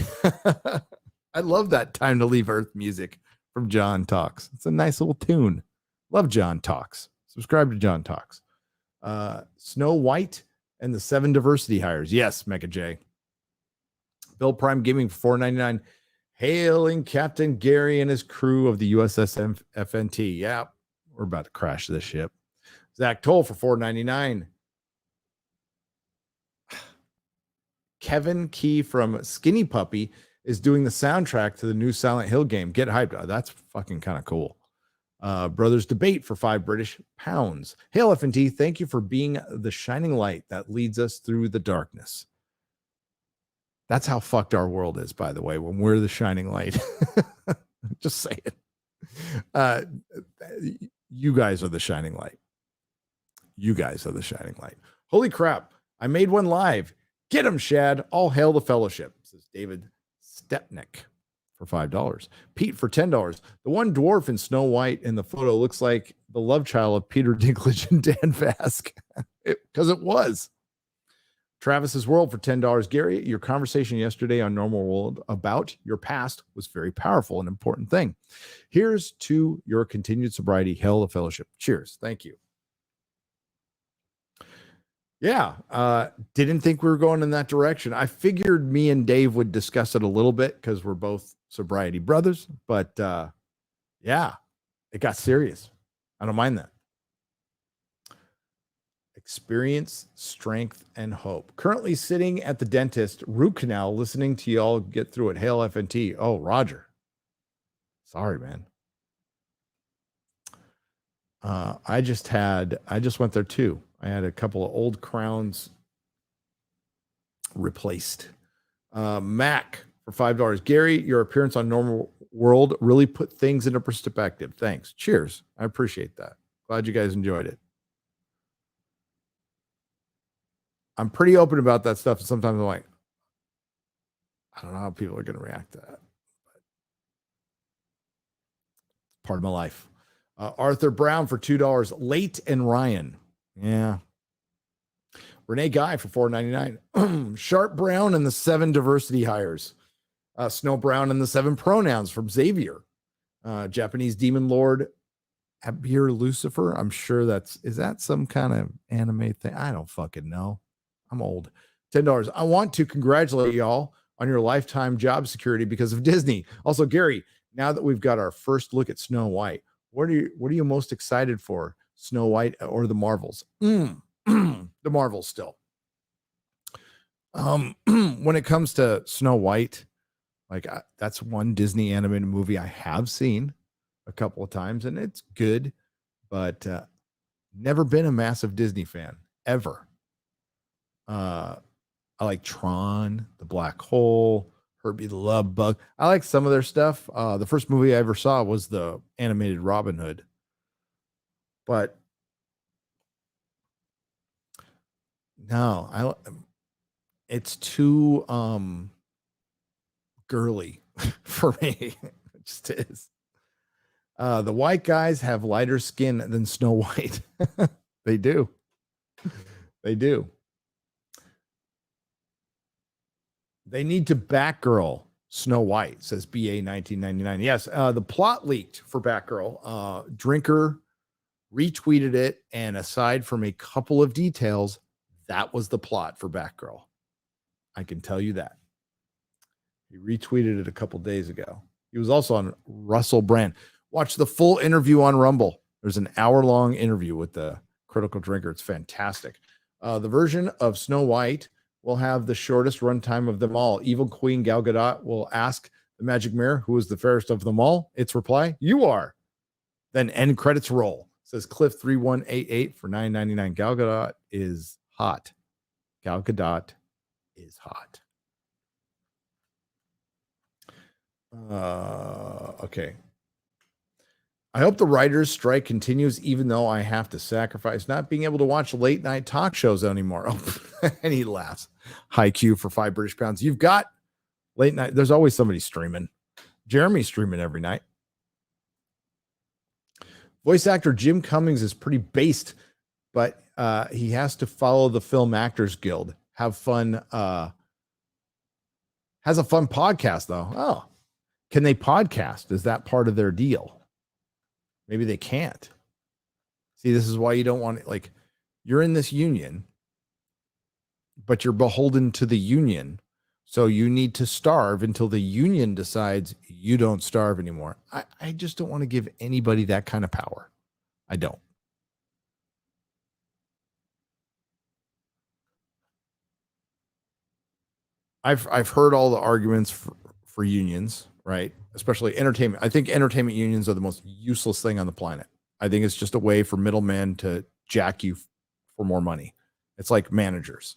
I love that Time to Leave Earth music from John Talks. It's a nice little tune. Love John Talks. Subscribe to John Talks. Snow White and the 7 diversity hires. Yes, Mecha J. Bill Prime Gaming for $4.99. Hailing Captain Gary and his crew of the USS FNT. Yeah, we're about to crash this ship. Zach Toll for $4.99. Kevin Key from Skinny Puppy is doing the soundtrack to the new Silent Hill game. Get hyped. Oh, that's fucking kind of cool. Brothers Debate for £5 British. Hail FNT, thank you for being the shining light that leads us through the darkness. That's how fucked our world is, by the way, when we're the shining light. Just say it. You guys are the shining light. You guys are the shining light. Holy crap. I made one live. Get him, Shad. All hail the fellowship. This is David Stepnick for $5. Pete for $10. The one dwarf in Snow White in the photo looks like the love child of Peter Dinklage and Dan Vasc. Because it was. Travis's World for $10. Gary, your conversation yesterday on Normal World about your past was very powerful and important thing. Here's to your continued sobriety. Hail the fellowship. Cheers. Thank you. Yeah, didn't think we were going in that direction. I figured me and Dave would discuss it a little bit because we're both sobriety brothers, but yeah, it got serious. I don't mind that. Experience, strength, and hope. Currently sitting at the dentist, root canal, listening to y'all get through it. Hail FNT. Oh, Roger. Sorry, man. I just went there too. I had a couple of old crowns replaced. Mac for $5. Gary, your appearance on Normal World really put things into perspective. Thanks. Cheers. I appreciate that. Glad you guys enjoyed it. I'm pretty open about that stuff. And sometimes I'm like, I don't know how people are going to react to that. But part of my life. Arthur Brown for $2. Late and Ryan. Yeah. Renee Guy for $4.99. Sharp Brown and the 7 diversity hires. Snow Brown and the 7 pronouns from Xavier. Japanese Demon Lord Abir Lucifer. I'm sure is that some kind of anime thing? I don't fucking know. I'm old. $10. I want to congratulate y'all on your lifetime job security because of Disney. Also, Gary, now that we've got our first look at Snow White, what are you most excited for? Snow White or the Marvels? The Marvels still. When it comes to Snow White, like that's one Disney animated movie I have seen a couple of times, and it's good, but never been a massive Disney fan ever. I like Tron, The Black Hole, Herbie the Love Bug. I like some of their stuff. The first movie I ever saw was the animated Robin Hood. But no, It's too girly for me. It just is. The white guys have lighter skin than Snow White. They do. They do. They need to Batgirl Snow White, says BA 1999. Yes, the plot leaked for Batgirl. Drinker retweeted it, and aside from a couple of details, that was the plot for Batgirl. I can tell you that. He retweeted it a couple days ago. He was also on Russell Brand. Watch the full interview on Rumble. There's an hour-long interview with the Critical Drinker. It's fantastic. The version of Snow White will have the shortest runtime of them all. Evil Queen Gal Gadot will ask the magic mirror, who is the fairest of them all? Its reply, you are. Then end credits roll. Says Cliff3188 for $9.99. Gal Gadot is hot. Gal Gadot is hot. Okay. I hope the writers' strike continues, even though I have to sacrifice not being able to watch late night talk shows anymore. And he laughs. High Q for £5 You've got late night. There's always somebody streaming. Jeremy's streaming every night. Voice actor Jim Cummings is pretty based, but he has to follow the Film Actors Guild. Have fun. Has a fun podcast, though. Oh, can they podcast? Is that part of their deal? Maybe they can't. See, this is why you don't want it. Like, you're in this union, but you're beholden to the union. So you need to starve until the union decides you don't starve anymore. I just don't want to give anybody that kind of power. I don't. I've heard all the arguments for unions, right? Especially entertainment. I think entertainment unions are the most useless thing on the planet. I think it's just a way for middlemen to jack you for more money. It's like managers.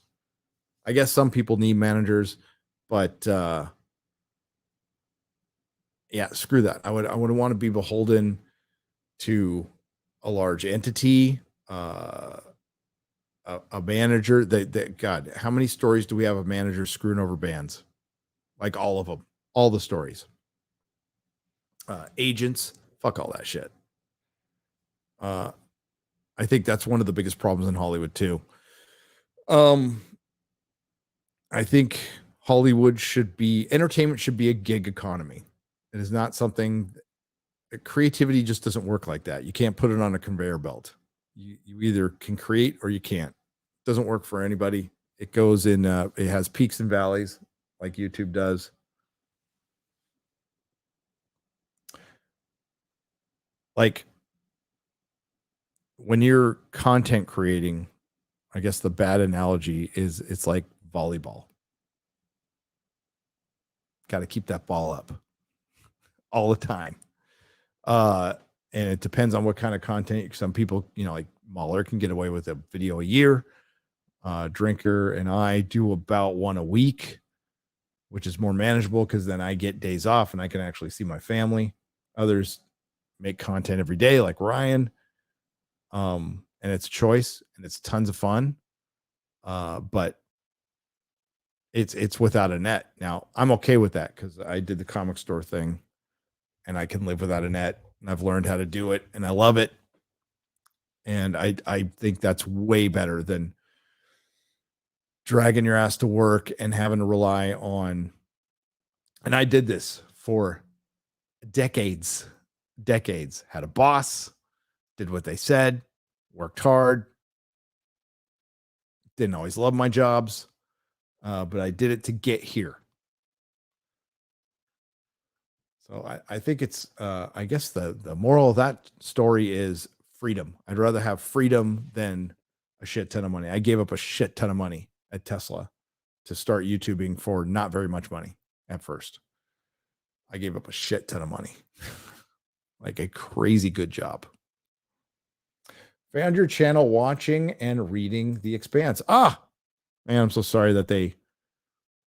I guess some people need managers, but yeah, screw that. I would want to be beholden to a large entity, a manager. God, how many stories do we have of managers screwing over bands? Like all of them, all the stories. Agents, fuck all that shit. I think that's one of the biggest problems in Hollywood too. I think Hollywood entertainment should be a gig economy. It is not something. Creativity just doesn't work like that. You can't put it on a conveyor belt. You either can create or you can't. It doesn't work for anybody. It goes in. It has peaks and valleys, like YouTube does. Like when you're content creating, I guess the bad analogy is it's like volleyball. Got to keep that ball up all the time. And it depends on what kind of content. Some people, like Mahler can get away with a video a year. Drinker and I do about one a week, which is more manageable because then I get days off and I can actually see my family. Others make content every day, like Ryan. And it's a choice and it's tons of fun. But it's without a net. Now I'm okay with that because I did the comic store thing and I can live without a net and I've learned how to do it and I love it. And I think that's way better than dragging your ass to work and having to rely on. And I did this for decades, had a boss, did what they said, worked hard. Didn't always love my jobs, but I did it to get here. So I think it's, I guess the moral of that story is freedom. I'd rather have freedom than a shit ton of money. I gave up a shit ton of money at Tesla to start YouTubing for not very much money at first. I gave up a shit ton of money, like a crazy good job. Found your channel watching and reading The Expanse. Man, I'm so sorry that they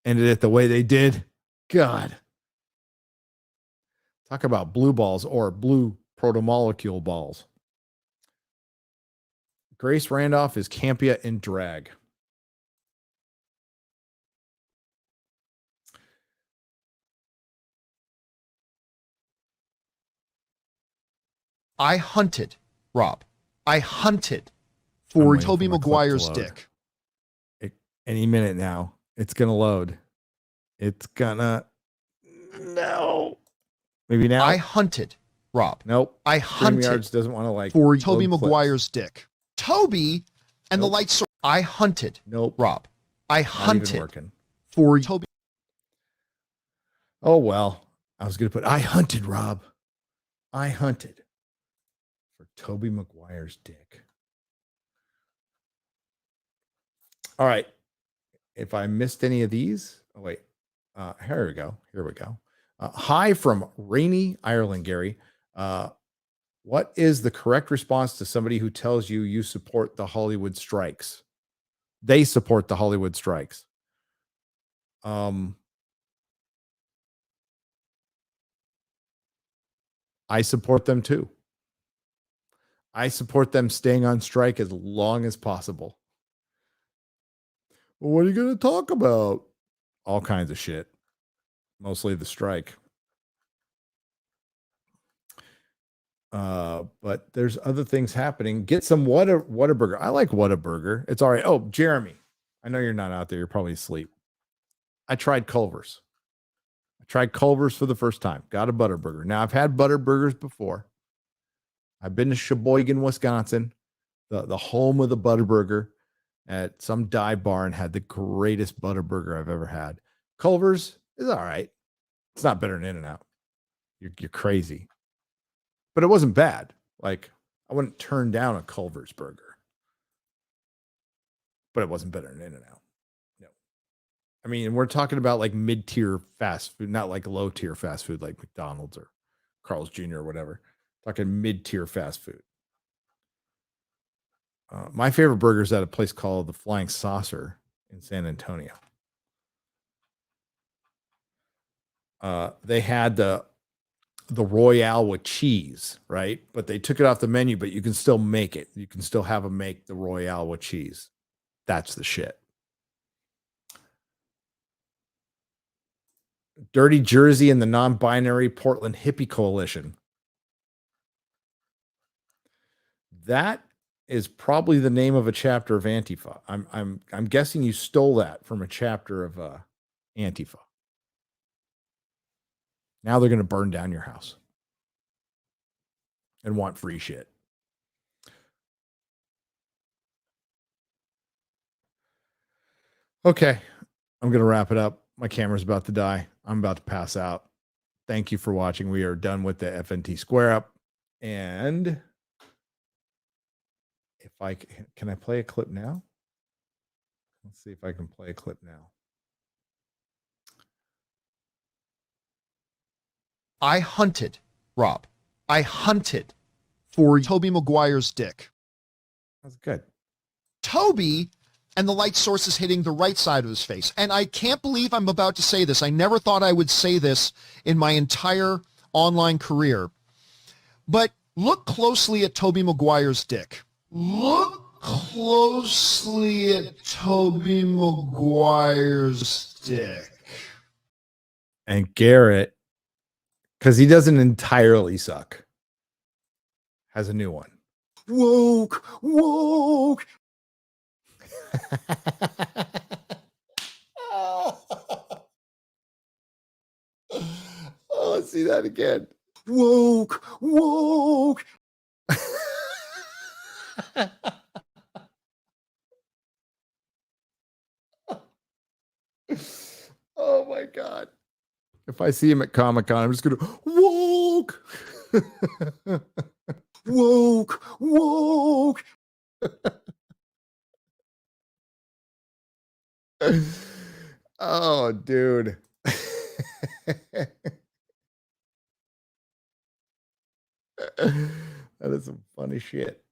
ended it the way they did. God. Talk about blue balls or blue protomolecule balls. Grace Randolph is Campia in drag. I hunted, Rob. I hunted I'm for waiting Tobey for my clip to Maguire's load. dick. Any minute now. It's gonna load. It's gonna no. Maybe now. I hunted, Rob. Nope. I hunted StreamYards doesn't want to like for load Tobey clips. Maguire's dick. Toby and Nope. the light source. I hunted. Nope. Rob. I Not even hunted working. for Toby. Oh well. I was gonna put I hunted, Rob. I hunted for Tobey Maguire's dick. All right. If I missed any of these, oh wait. Here we go. Here we go. Hi from rainy Ireland, Gary. What is the correct response to somebody who tells you you support the Hollywood strikes? They support the Hollywood strikes. I support them too. I support them staying on strike as long as possible. Well, what are you going to talk about? All kinds of shit. Mostly the strike. But there's other things happening. Get some Whataburger. I like Whataburger. It's all right. Oh, Jeremy, I know you're not out there. You're probably asleep. I tried Culver's. I tried Culver's for the first time. Got a Butterburger. Now, I've had Butterburgers before. I've been to Sheboygan, Wisconsin, the home of the Butterburger, at some dive bar and had the greatest Butterburger I've ever had. Culver's is all right. It's not better than In-N-Out. You're crazy. But it wasn't bad. Like, I wouldn't turn down a Culver's burger. But it wasn't better than In-N-Out. No. I mean, we're talking about like mid-tier fast food, not like low-tier fast food like McDonald's or Carl's Jr. or whatever. Talking mid-tier fast food. My favorite burger is at a place called the Flying Saucer in San Antonio. They had the Royale with cheese, right? But they took it off the menu, but you can still make it. You can still have them make the Royale with cheese. That's the shit. Dirty Jersey and the non-binary Portland Hippie Coalition. That is probably the name of a chapter of Antifa. I'm guessing you stole that from a chapter of Antifa. Now they're going to burn down your house and want free shit. Okay, I'm going to wrap it up. My camera's about to die. I'm about to pass out. Thank you for watching. We are done with the FNT Square Up. And if can I play a clip now? Let's see if I can play a clip now. I hunted, Rob. I hunted for Tobey Maguire's dick. That's good. Toby and the light source is hitting the right side of his face. And I can't believe I'm about to say this. I never thought I would say this in my entire online career. But look closely at Tobey Maguire's dick. Look closely at Tobey Maguire's dick. And Garrett, because he doesn't entirely suck, has a new one. Woke, woke. Oh, let's see that again. Woke, woke. Oh my God. If I see him at Comic-Con, I'm just going to woke. Woke, woke. Oh, dude. That is some funny shit.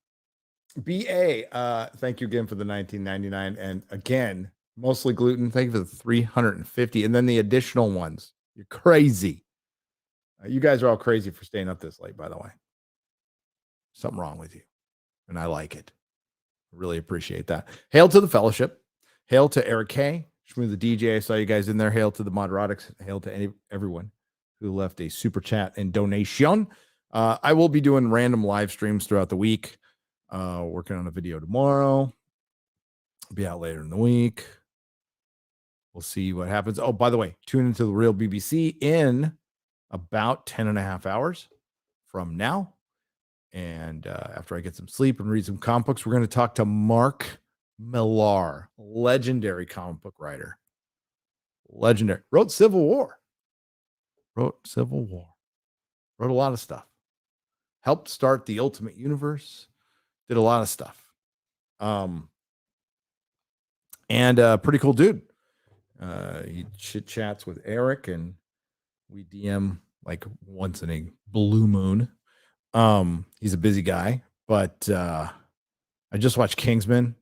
BA, thank you again for the 19.99, and again, mostly gluten. Thank you for the 350, and then the additional ones. You're crazy. You guys are all crazy for staying up this late, by the way. Something wrong with you, and I like it. Really appreciate that. Hail to the fellowship. Hail to Eric K. Shmoo the DJ. I saw you guys in there. Hail to the Nerdrotics. Hail to everyone who left a super chat and donation. I will be doing random live streams throughout the week. Working on a video tomorrow. Be out later in the week. We'll see what happens. Oh, by the way, tune into the Real BBC in about 10 and a half hours from now. And after I get some sleep and read some comic books, we're going to talk to Mark Millar, legendary comic book writer. Legendary. Wrote Civil War. Wrote a lot of stuff. Helped start the Ultimate Universe. Did a lot of stuff. And pretty cool dude. He chit chats with Eric, and we DM like once in a blue moon. He's a busy guy, but I just watched Kingsman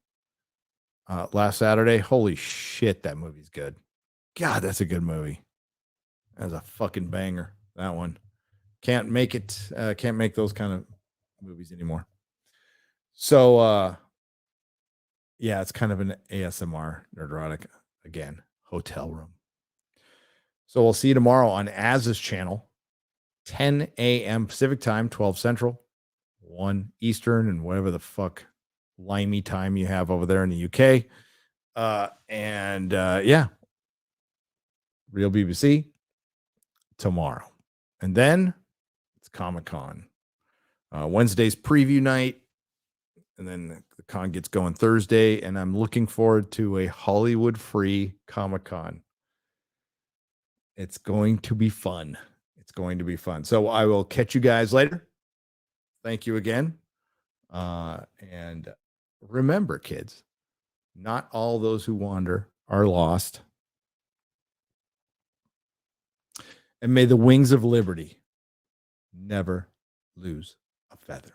last Saturday. Holy shit, that movie's good. God, that's a good movie. That's a fucking banger. That one. Can't make those kind of movies anymore. So yeah, it's kind of an ASMR Nerdrotic again, hotel room. So we'll see you tomorrow on Az's channel, 10 a.m. Pacific time, 12 Central, 1 Eastern, and whatever the fuck limey time you have over there in the UK. Yeah, Real BBC tomorrow. And then it's Comic-Con. Wednesday's preview night. And then the con gets going Thursday. And I'm looking forward to a Hollywood-free Comic-Con. It's going to be fun. It's going to be fun. So I will catch you guys later. Thank you again. And remember, kids, not all those who wander are lost. And may the wings of liberty never lose a feather.